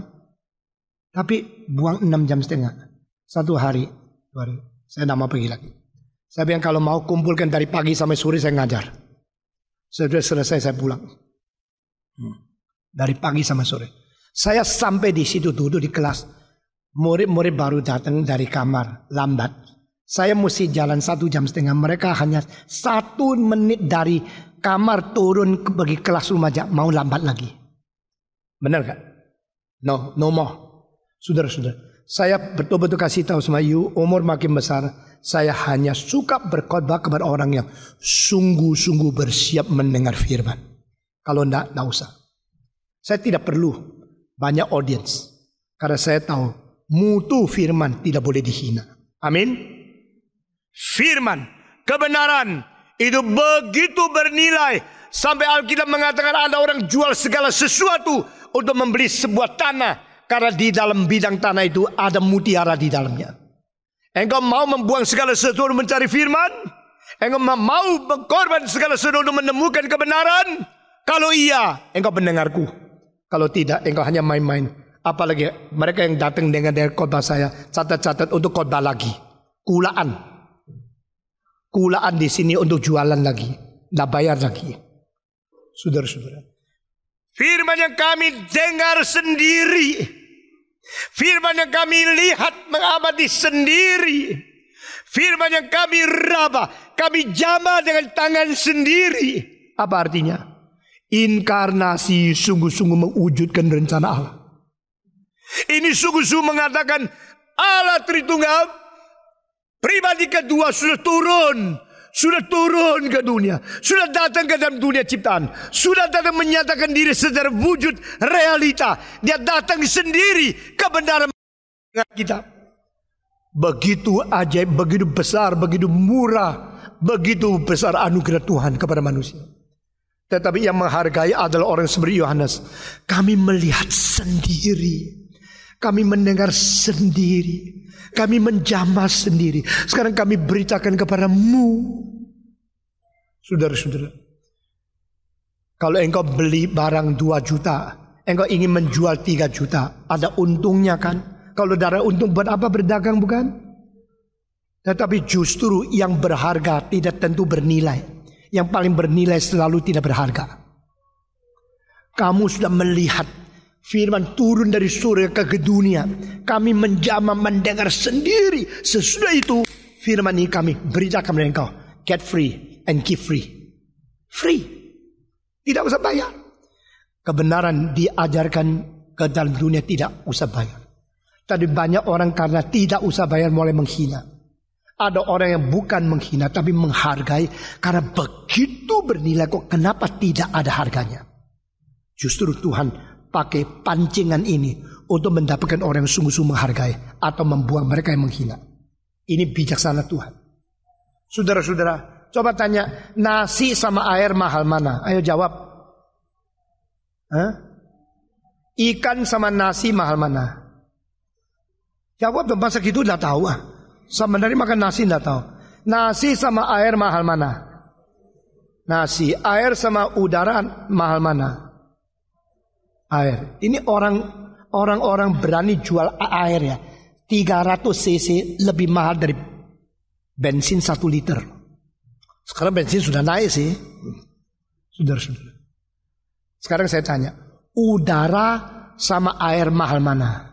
tapi buang 6,5 jam. 1 hari, 2 hari. Saya tidak mau pergi lagi. Saya bilang kalau mau kumpulkan dari pagi sampai sore saya ngajar. Sudah selesai saya pulang. Dari pagi sampai sore. Saya sampai di situ duduk di kelas. Murid-murid baru datang dari kamar lambat. Saya mesti jalan 1,5 jam. Mereka hanya 1 menit dari kamar turun pergi kelas rumah aja mau lambat lagi. Benar kan? No more. Saudara-saudara, saya betul-betul kasih tahu sama you, umur makin besar, saya hanya suka berkhotbah kepada orang yang sungguh-sungguh bersiap mendengar firman. Kalau enggak usah. Saya tidak perlu banyak audience. Karena saya tahu mutu firman tidak boleh dihina. Amin. Firman, kebenaran itu begitu bernilai Sampai Alkitab mengatakan ada orang jual segala sesuatu untuk membeli sebuah tanah. Karena di dalam bidang tanah itu ada mutiara di dalamnya. Engkau mau membuang segala sesuatu untuk mencari firman? Engkau mau mengkorban segala sesuatu untuk menemukan kebenaran? Kalau iya, engkau pendengarku. Kalau tidak, engkau hanya main-main. Apalagi mereka yang datang dengan khotbah saya, catat-catat untuk khotbah lagi. Kulaan di sini untuk jualan lagi, nggak bayar lagi. Saudara-saudara, firman yang kami dengar sendiri, firman yang kami lihat mengamati sendiri, firman yang kami raba, kami jamah dengan tangan sendiri. Apa artinya? Inkarnasi sungguh-sungguh mewujudkan rencana Allah. Ini sungguh-sungguh mengatakan Allah Tritunggal, pribadi kedua sudah turun ke dunia, sudah datang ke dalam dunia ciptaan, sudah datang menyatakan diri secara wujud realita. Dia datang sendiri kebenaran kita. Begitu ajaib, begitu besar, begitu murah, begitu besar anugerah Tuhan kepada manusia. Tetapi yang menghargai adalah orang seperti Yohanes. Kami melihat sendiri, kami mendengar sendiri, kami menjamah sendiri. Sekarang kami beritakan kepadamu. Saudara-saudara, kalau engkau beli barang 2 juta, engkau ingin menjual 3 juta, ada untungnya kan? Kalau ada untung, buat apa berdagang, bukan? Tetapi justru yang berharga tidak tentu bernilai. Yang paling bernilai selalu tidak berharga. Kamu sudah melihat firman turun dari surga ke dunia. Kami menjamah mendengar sendiri. Sesudah itu firman ini kami beritakan kepada engkau. Get free and give free. Free. Tidak usah bayar. Kebenaran diajarkan ke dalam dunia tidak usah bayar. Tadi banyak orang karena tidak usah bayar mulai menghina. Ada orang yang bukan menghina tapi menghargai karena begitu bernilai kok kenapa tidak ada harganya. Justru Tuhan pakai pancingan ini untuk mendapatkan orang yang sungguh-sungguh menghargai atau membuang mereka yang menghina. Ini bijaksana Tuhan. Saudara-saudara, coba tanya, nasi sama air mahal mana? Ayo jawab. Hah? Ikan sama nasi mahal mana? Jawab dong, masa gitu udah tahu ah. Sama dari makan nasi enggak tahu. Nasi sama air mahal mana? Nasi. Air sama udara mahal mana? Air. Ini orang-orang berani jual air ya. 300 cc lebih mahal dari bensin 1 liter. Sekarang bensin sudah naik sih. Saudara-saudara. Sekarang saya tanya, udara sama air mahal mana?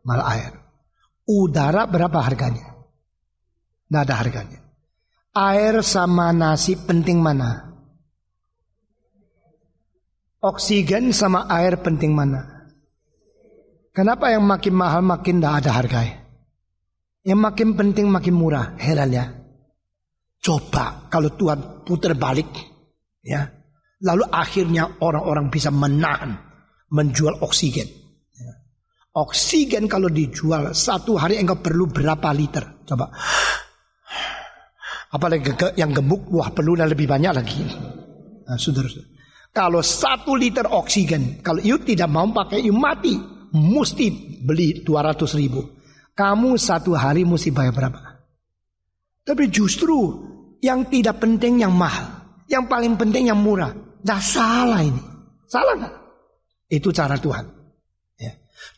Mahal air. Udara berapa harganya? Nggak ada harganya. Air sama nasi penting mana? Oksigen sama air penting mana? Kenapa yang makin mahal makin nggak ada harganya? Yang makin penting makin murah. Heran ya. Coba kalau Tuhan putar balik, ya, lalu akhirnya orang-orang bisa menahan menjual oksigen. Oksigen kalau dijual 1 hari engkau perlu berapa liter? Coba. Apalagi yang gemuk, wah perlu lebih banyak lagi. Nah, saudara-saudara, kalau 1 liter oksigen, kalau you tidak mau pakai, you mati, mesti beli 200.000. Kamu 1 hari mesti bayar berapa? Tapi justru yang tidak penting yang mahal, yang paling penting yang murah. Dah salah ini, salah nggak? Itu cara Tuhan.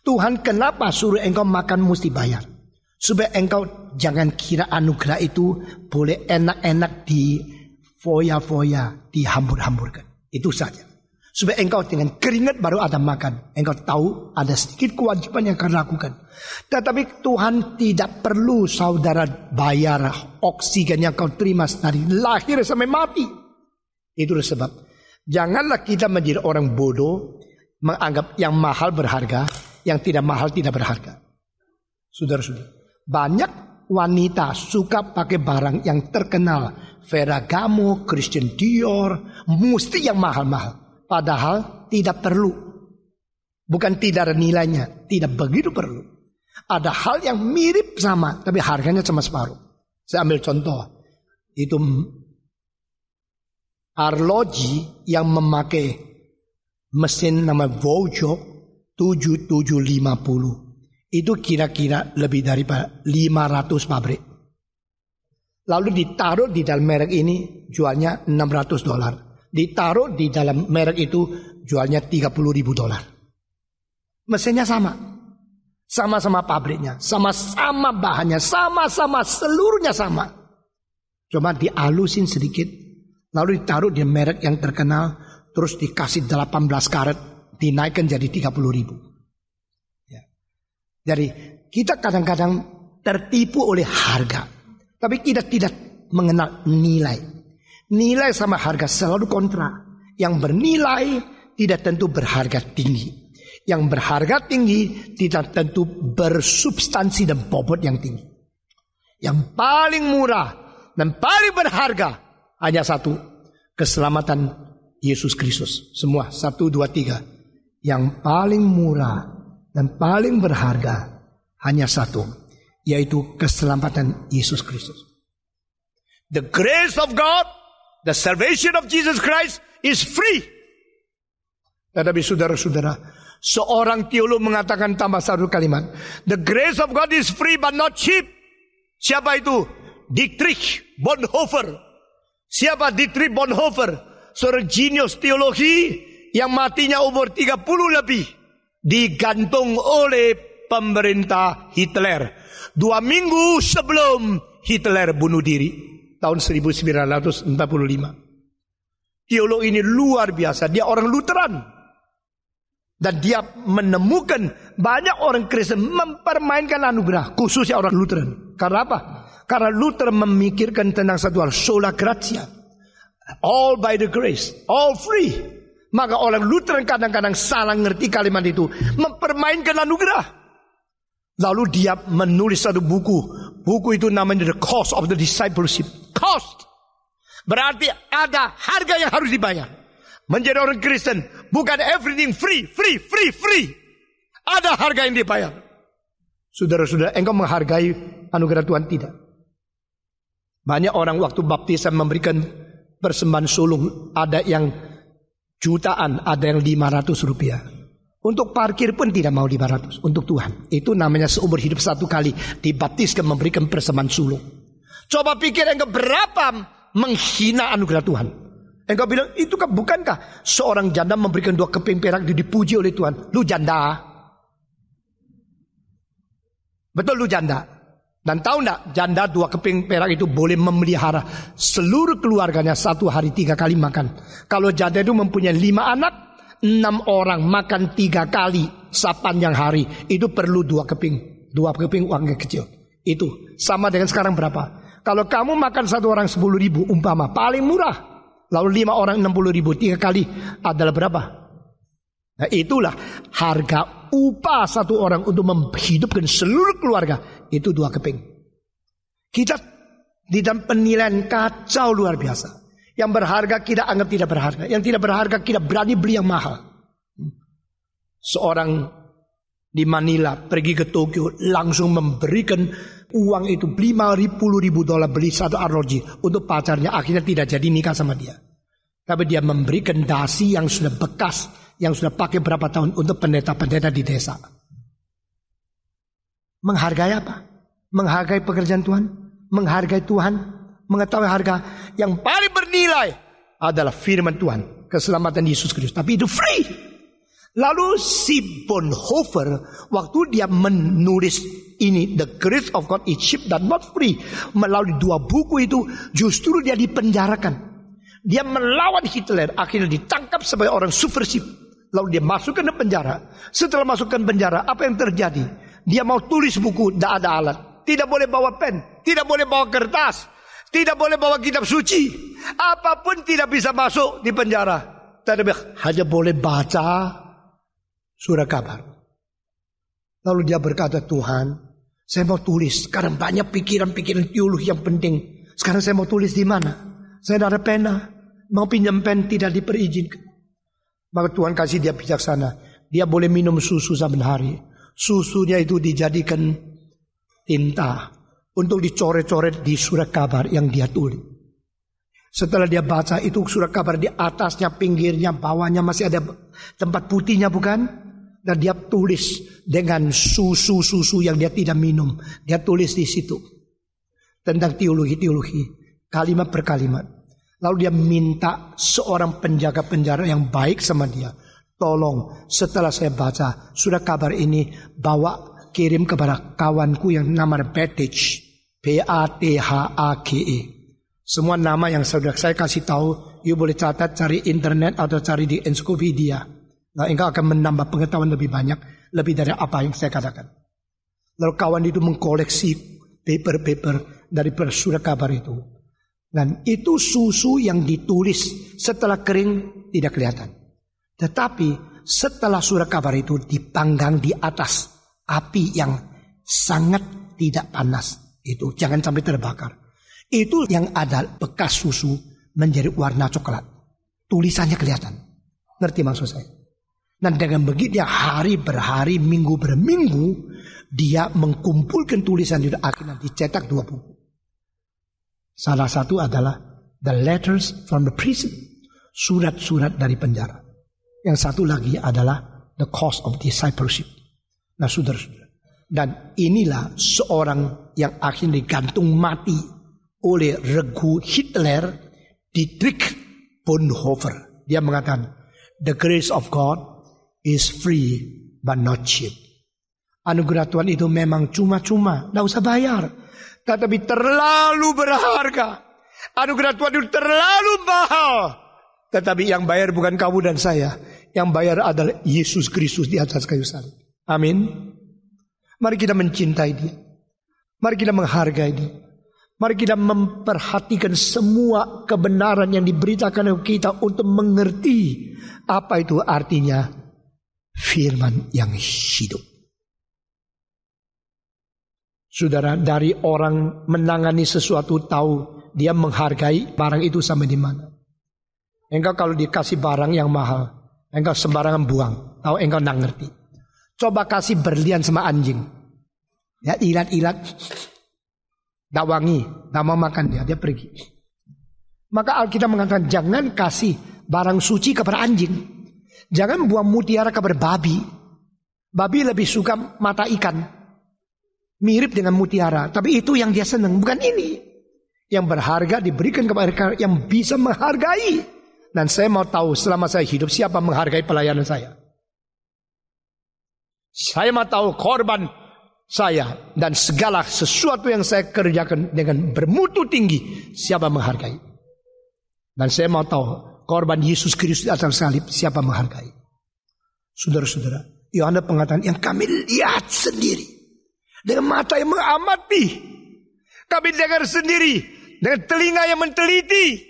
Tuhan kenapa suruh engkau makan mesti bayar? Supaya engkau jangan kira anugerah itu boleh enak-enak di foya-foya, dihambur-hamburkan. Itu saja. Supaya engkau dengan keringat baru ada makan. Engkau tahu ada sedikit kewajiban yang akan lakukan. Tetapi Tuhan tidak perlu saudara bayar oksigen yang kau terima dari lahir sampai mati. Itu sebab janganlah kita menjadi orang bodoh menganggap yang mahal berharga, yang tidak mahal tidak berharga. Saudara-saudara, banyak wanita suka pakai barang yang terkenal, Ferragamo, Christian Dior, mesti yang mahal-mahal. Padahal tidak perlu. Bukan tidak ada nilainya, tidak begitu perlu. Ada hal yang mirip sama, tapi harganya cuma separuh. Saya ambil contoh, itu arloji yang memakai mesin nama Vojo 7750 itu kira-kira lebih daripada 500 pabrik. Lalu ditaruh di dalam merek ini jualnya $600. Ditaruh di dalam merek itu jualnya $30,000. Mesinnya sama. Sama-sama pabriknya, sama-sama bahannya, sama-sama seluruhnya sama. Cuma dialusin sedikit, lalu ditaruh di merek yang terkenal, terus dikasih 18 karat, dinaikkan jadi 30.000. Ya. Jadi kita kadang-kadang tertipu oleh harga, tapi kita tidak mengenal nilai. Nilai sama harga selalu kontra. Yang bernilai tidak tentu berharga tinggi. Yang berharga tinggi tidak tentu bersubstansi dan bobot yang tinggi. Yang paling murah dan paling berharga hanya satu, keselamatan Yesus Kristus. Semua 1, 2, 3. Yang paling murah dan paling berharga hanya satu, yaitu keselamatan Yesus Kristus. The grace of God, the salvation of Jesus Christ is free. Tetapi saudara-saudara, seorang teolog mengatakan tambah satu kalimat. The grace of God is free but not cheap. Siapa itu? Dietrich Bonhoeffer. Siapa Dietrich Bonhoeffer? Seorang jenius teologi yang matinya umur 30 lebih. Digantung oleh pemerintah Hitler 2 minggu sebelum Hitler bunuh diri tahun 1945. Teolog ini luar biasa. Dia orang Lutheran. Dan dia menemukan banyak orang Kristen mempermainkan anugerah, khususnya orang Lutheran. Karena apa? Karena Luther memikirkan tentang satu hal, sola gratia. All by the grace, all free. Maka orang Lutheran kadang-kadang salah ngerti kalimat itu, mempermainkan anugerah. Lalu dia menulis satu buku. Buku itu namanya The Cost of the Discipleship. Cost. Berarti ada harga yang harus dibayar. Menjadi orang Kristen bukan everything free. Ada harga yang dibayar. Saudara-saudara, engkau menghargai anugerah Tuhan? Tidak. Banyak orang waktu baptisan memberikan persembahan sulung. Ada yang jutaan, ada yang $500. Untuk parkir pun tidak mau 500. Untuk Tuhan. Itu namanya seumur hidup satu kali dibaptiskan memberikan persembahan sulung. Coba pikir engkau berapa menghina anugerah Tuhan. Engkau bilang, itu bukankah seorang janda memberikan 2 keping perak dipuji oleh Tuhan? Lu janda. Betul, lu janda. Dan tahu enggak, janda 2 keping perak itu boleh memelihara seluruh keluarganya 1 hari 3 kali makan. Kalau janda itu mempunyai 5 anak, 6 orang makan 3 kali sepanjang hari. Itu perlu 2 keping. 2 keping uangnya kecil. Itu sama dengan sekarang berapa? Kalau kamu makan 1 orang 10.000 umpama, paling murah. Lalu 5 orang 60.000, 3 kali adalah berapa? Nah, itulah harga upah 1 orang untuk menghidupkan seluruh keluarga. Itu 2 keping. Kita di dalam penilaian kacau luar biasa. Yang berharga kita anggap tidak berharga. Yang tidak berharga kita berani beli yang mahal. Seorang di Manila pergi ke Tokyo, langsung memberikan uang itu $50,000 beli satu arloji untuk pacarnya. Akhirnya tidak jadi nikah sama dia. Tapi dia memberikan dasi yang sudah bekas, yang sudah pakai berapa tahun untuk pendeta-pendeta di desa. Menghargai apa? Menghargai pekerjaan Tuhan, menghargai Tuhan, mengetahui harga. Yang paling bernilai adalah firman Tuhan, keselamatan Yesus Kristus. Tapi itu free. Lalu si Bonhoeffer, waktu dia menulis ini, The Grace of God is cheap but not free, melalui 2 buku itu, justru dia dipenjarakan. Dia melawan Hitler, akhirnya ditangkap sebagai orang subversif. Lalu dia masukkan ke penjara. Setelah masukkan penjara, apa yang terjadi? Dia mau tulis buku, tidak ada alat. Tidak boleh bawa pen, tidak boleh bawa kertas, tidak boleh bawa kitab suci. Apapun tidak bisa masuk di penjara. Tetapi hanya boleh baca surat kabar. Lalu dia berkata, Tuhan, saya mau tulis. Sekarang banyak pikiran-pikiran teologi yang penting. Sekarang saya mau tulis di mana? Saya tidak ada pena. Mau pinjam pen tidak diperizinkan. Maka Tuhan kasih dia bijaksana. Dia boleh minum susu saben hari. Susunya itu dijadikan tinta untuk dicoret-coret di surat kabar yang dia tulis. Setelah dia baca itu surat kabar, di atasnya, pinggirnya, bawahnya masih ada tempat putihnya bukan? Dan dia tulis dengan susu yang dia tidak minum. Dia tulis di situ tentang teologi, kalimat per kalimat. Lalu dia minta seorang penjaga penjara yang baik sama dia, tolong setelah saya baca surat kabar ini, bawa kirim kepada kawanku yang namanya Patage, Pathake. Semua nama yang sudah saya kasih tahu, you boleh catat, cari internet atau cari di ensiklopedia. Nah, engkau akan menambah pengetahuan lebih banyak, lebih dari apa yang saya katakan. Lalu kawan itu mengkoleksi paper dari surat kabar itu. Dan itu susu yang ditulis setelah kering tidak kelihatan. Tetapi setelah surat kabar itu dipanggang di atas api yang sangat tidak panas. Itu jangan sampai terbakar. Itu yang ada bekas susu menjadi warna coklat. Tulisannya kelihatan. Ngerti maksud saya? Dan dengan begitu hari berhari, minggu berminggu, dia mengkumpulkan tulisan itu, akhirnya dicetak 2 buku. Salah satu adalah The Letters from the Prison. Surat-surat dari penjara. Yang satu lagi adalah The Cost of Discipleship. Nah, saudara-saudara. Dan inilah seorang yang akhirnya digantung mati oleh regu Hitler, Dietrich Bonhoeffer. Dia mengatakan, the grace of God is free but not cheap. Anugerah Tuhan itu memang cuma-cuma, tidak usah bayar. Tetapi terlalu berharga. Anugerah Tuhan itu terlalu mahal. Tetapi yang bayar bukan kamu dan saya. Yang bayar adalah Yesus Kristus di atas kayu salib. Amin. Mari kita mencintai dia. Mari kita menghargai dia. Mari kita memperhatikan semua kebenaran yang diberitakan oleh kita untuk mengerti apa itu artinya firman yang hidup. Saudara, dari orang menangani sesuatu tahu dia menghargai barang itu sampai di mana. Engkau kalau dikasih barang yang mahal, engkau sembarangan buang, tahu engkau tidak ngerti. Coba kasih berlian sama anjing, ya ilat-ilat. Tak wangi, tak mau makan dia pergi. Maka Alkitab mengatakan jangan kasih barang suci kepada anjing. Jangan buang mutiara kepada babi. Babi lebih suka mata ikan. Mirip dengan mutiara. Tapi itu yang dia senang, bukan ini. Yang berharga diberikan kepada yang bisa menghargai. Dan saya mau tahu selama saya hidup siapa menghargai pelayanan saya. Saya mau tahu korban saya dan segala sesuatu yang saya kerjakan dengan bermutu tinggi, siapa menghargai. Dan saya mau tahu korban Yesus Kristus di atas salib, siapa menghargai. Saudara-saudara, Yohanes pengatakan yang kami lihat sendiri dengan mata yang mengamati, kami dengar sendiri dengan telinga yang menteliti,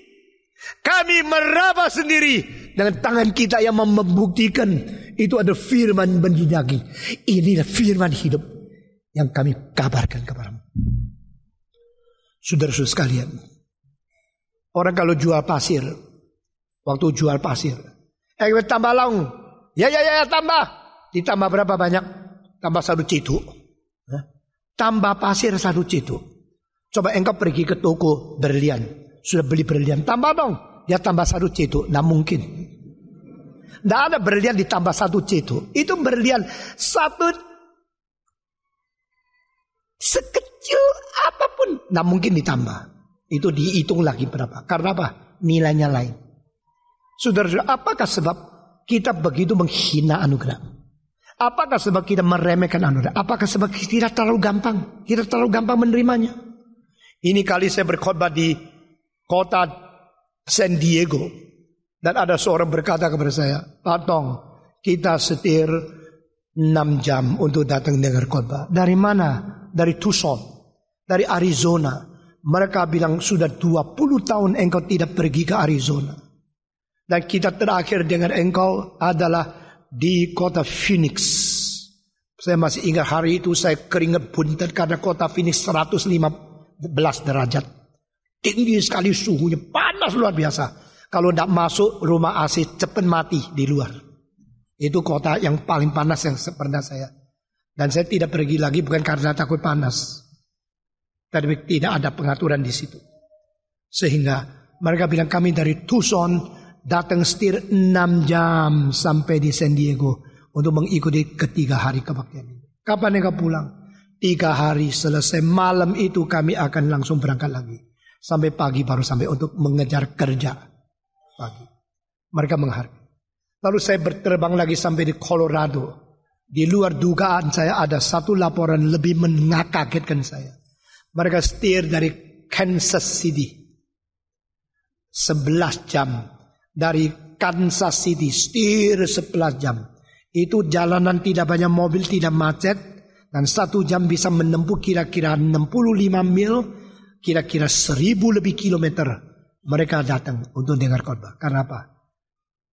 kami meraba sendiri dengan tangan kita yang membuktikan itu ada firman menjadi. Inilah firman hidup yang kami kabarkan kepadamu. Saudara-saudara sekalian, orang kalau jual pasir, waktu jual pasir, tambah laung, ya tambah, ditambah berapa banyak? Tambah 1 cetu, tambah pasir 1 cetu. Coba engkau pergi ke toko berlian, sudah beli berlian, tambah dong, dia tambah 1 cetu, tidak mungkin. Tidak ada berlian ditambah 1 cetu, itu berlian 1 sekecil apapun, tidak mungkin ditambah. Itu dihitung lagi berapa. Karena apa? Nilainya lain. Saudara, apakah sebab kita begitu menghina anugerah? Apakah sebab kita meremehkan anugerah? Apakah sebab kita terlalu gampang? Kita terlalu gampang menerimanya. Ini kali saya berkhotbah di kota San Diego. Dan ada seorang berkata kepada saya, Pak Tong, kita setir 6 jam untuk datang dengar khotbah. Dari mana? Dari Tucson, dari Arizona. Mereka bilang sudah 20 tahun engkau tidak pergi ke Arizona. Dan kita terakhir dengan engkau adalah di kota Phoenix. Saya masih ingat hari itu saya keringat buntet karena kota Phoenix 115 derajat. Tinggi sekali suhunya, panas luar biasa. Kalau tidak masuk rumah AC cepat mati di luar. Itu kota yang paling panas yang pernah saya. Dan saya tidak pergi lagi bukan karena takut panas. Tapi tidak ada pengaturan di situ. Sehingga Mereka bilang kami dari Tucson datang setir 6 jam sampai di San Diego untuk mengikuti ketiga hari kebaktian ini. Kapan mereka pulang? 3 hari selesai malam itu kami akan langsung berangkat lagi. Sampai pagi baru sampai untuk mengejar kerja pagi. Mereka menghargai. Lalu saya berterbang lagi sampai di Colorado. Di luar dugaan saya ada satu laporan lebih mengagetkan saya. Mereka setir dari Kansas City. 11 jam. Dari Kansas City setir 11 jam. Itu jalanan tidak banyak mobil, tidak macet. Dan 1 jam bisa menempuh kira-kira 65 mil. Kira-kira 1000 lebih kilometer. Mereka datang untuk dengar khotbah. Karena apa?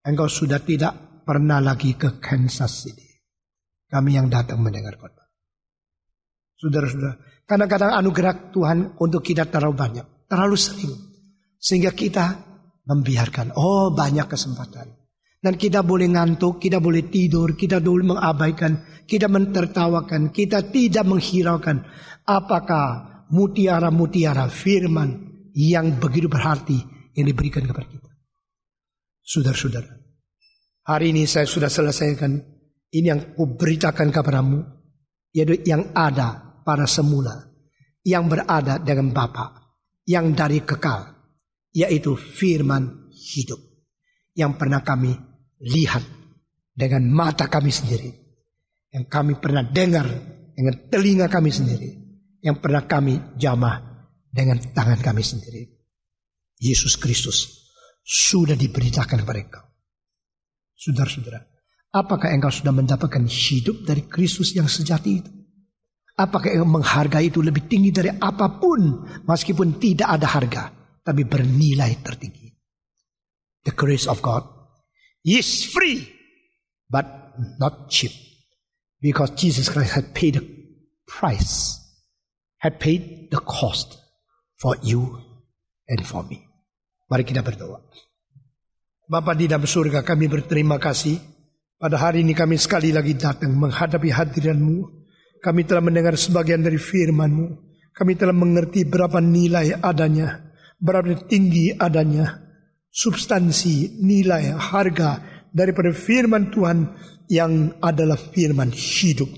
Engkau sudah tidak pernah lagi ke Kansas City. Kami yang datang mendengar khotbah. Saudara-saudara, kadang-kadang anugerah Tuhan untuk kita terlalu banyak. Terlalu sering. Sehingga kita membiarkan. Oh, banyak kesempatan. Dan kita boleh ngantuk, kita boleh tidur, kita boleh mengabaikan, kita mentertawakan, kita tidak menghiraukan. Apakah mutiara-mutiara firman yang begitu berarti yang diberikan kepada kita. Saudara-saudara, hari ini saya sudah selesaikan ini yang kuberitakan kepadamu, yaitu yang ada pada semula, yang berada dengan Bapa, yang dari kekal, yaitu firman hidup, yang pernah kami lihat dengan mata kami sendiri, yang kami pernah dengar dengan telinga kami sendiri, yang pernah kami jamah dengan tangan kami sendiri. Yesus Kristus sudah diberitakan kepada engkau. Saudara-saudara, apakah engkau sudah mendapatkan hidup dari Kristus yang sejati itu? Apakah engkau menghargai itu lebih tinggi dari apapun, meskipun tidak ada harga, tapi bernilai tertinggi? The grace of God is free, but not cheap. Because Jesus Christ had paid the price, had paid the cost for you and for me. Mari kita berdoa. Bapa di dalam surga, kami berterima kasih. Pada hari ini kami sekali lagi datang menghadapi hadirat-Mu. Kami telah mendengar sebagian dari firman-Mu. Kami telah mengerti berapa nilai adanya, berapa tinggi adanya, substansi, nilai, harga daripada firman Tuhan yang adalah firman hidup.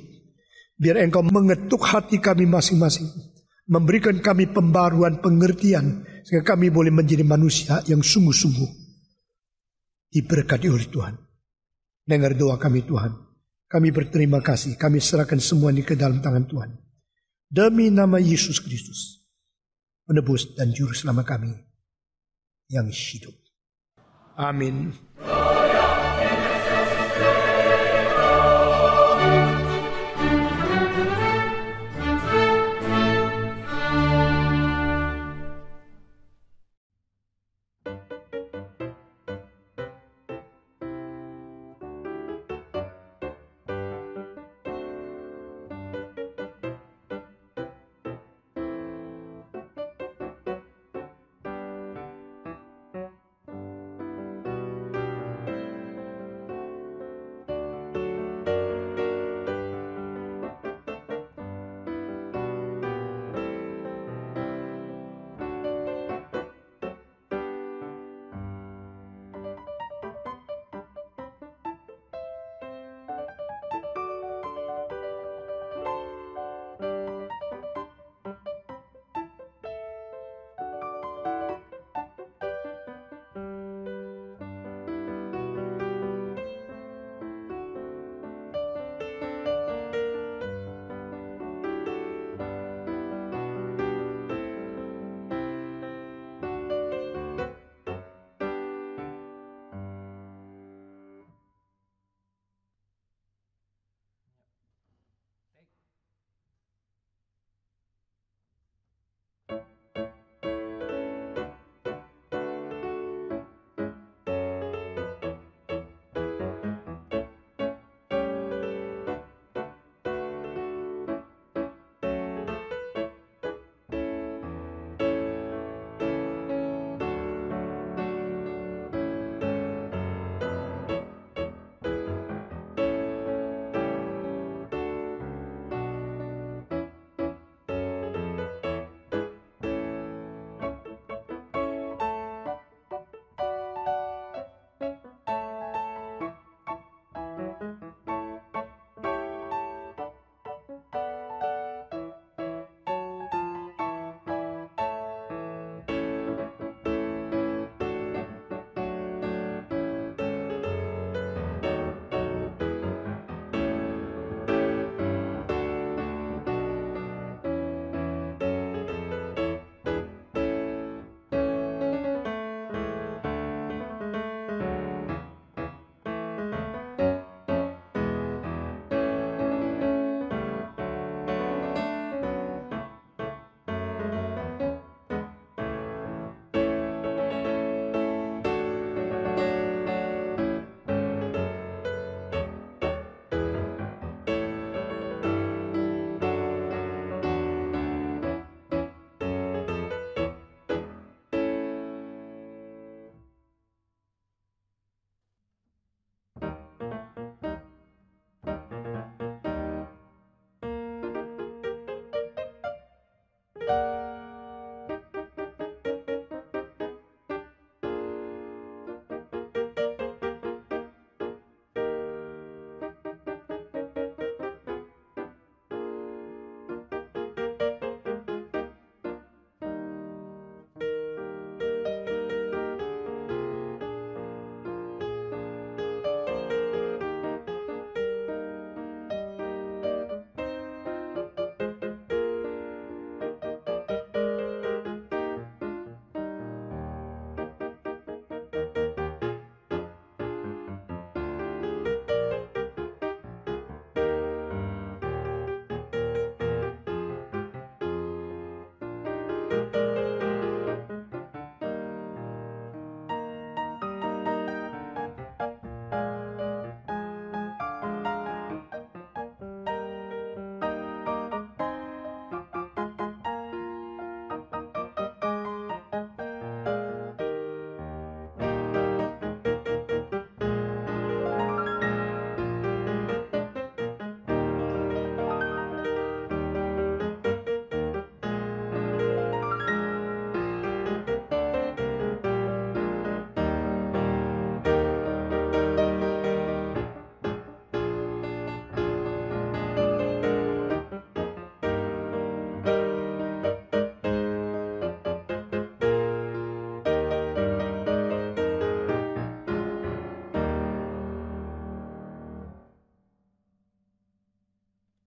Biar Engkau mengetuk hati kami masing-masing, memberikan kami pembaruan pengertian, sehingga kami boleh menjadi manusia yang sungguh-sungguh diberkati oleh Tuhan. Dengar doa kami Tuhan. Kami berterima kasih. Kami serahkan semua ini ke dalam tangan Tuhan. Demi nama Yesus Kristus, penebus dan juru selamat kami yang hidup. Amin.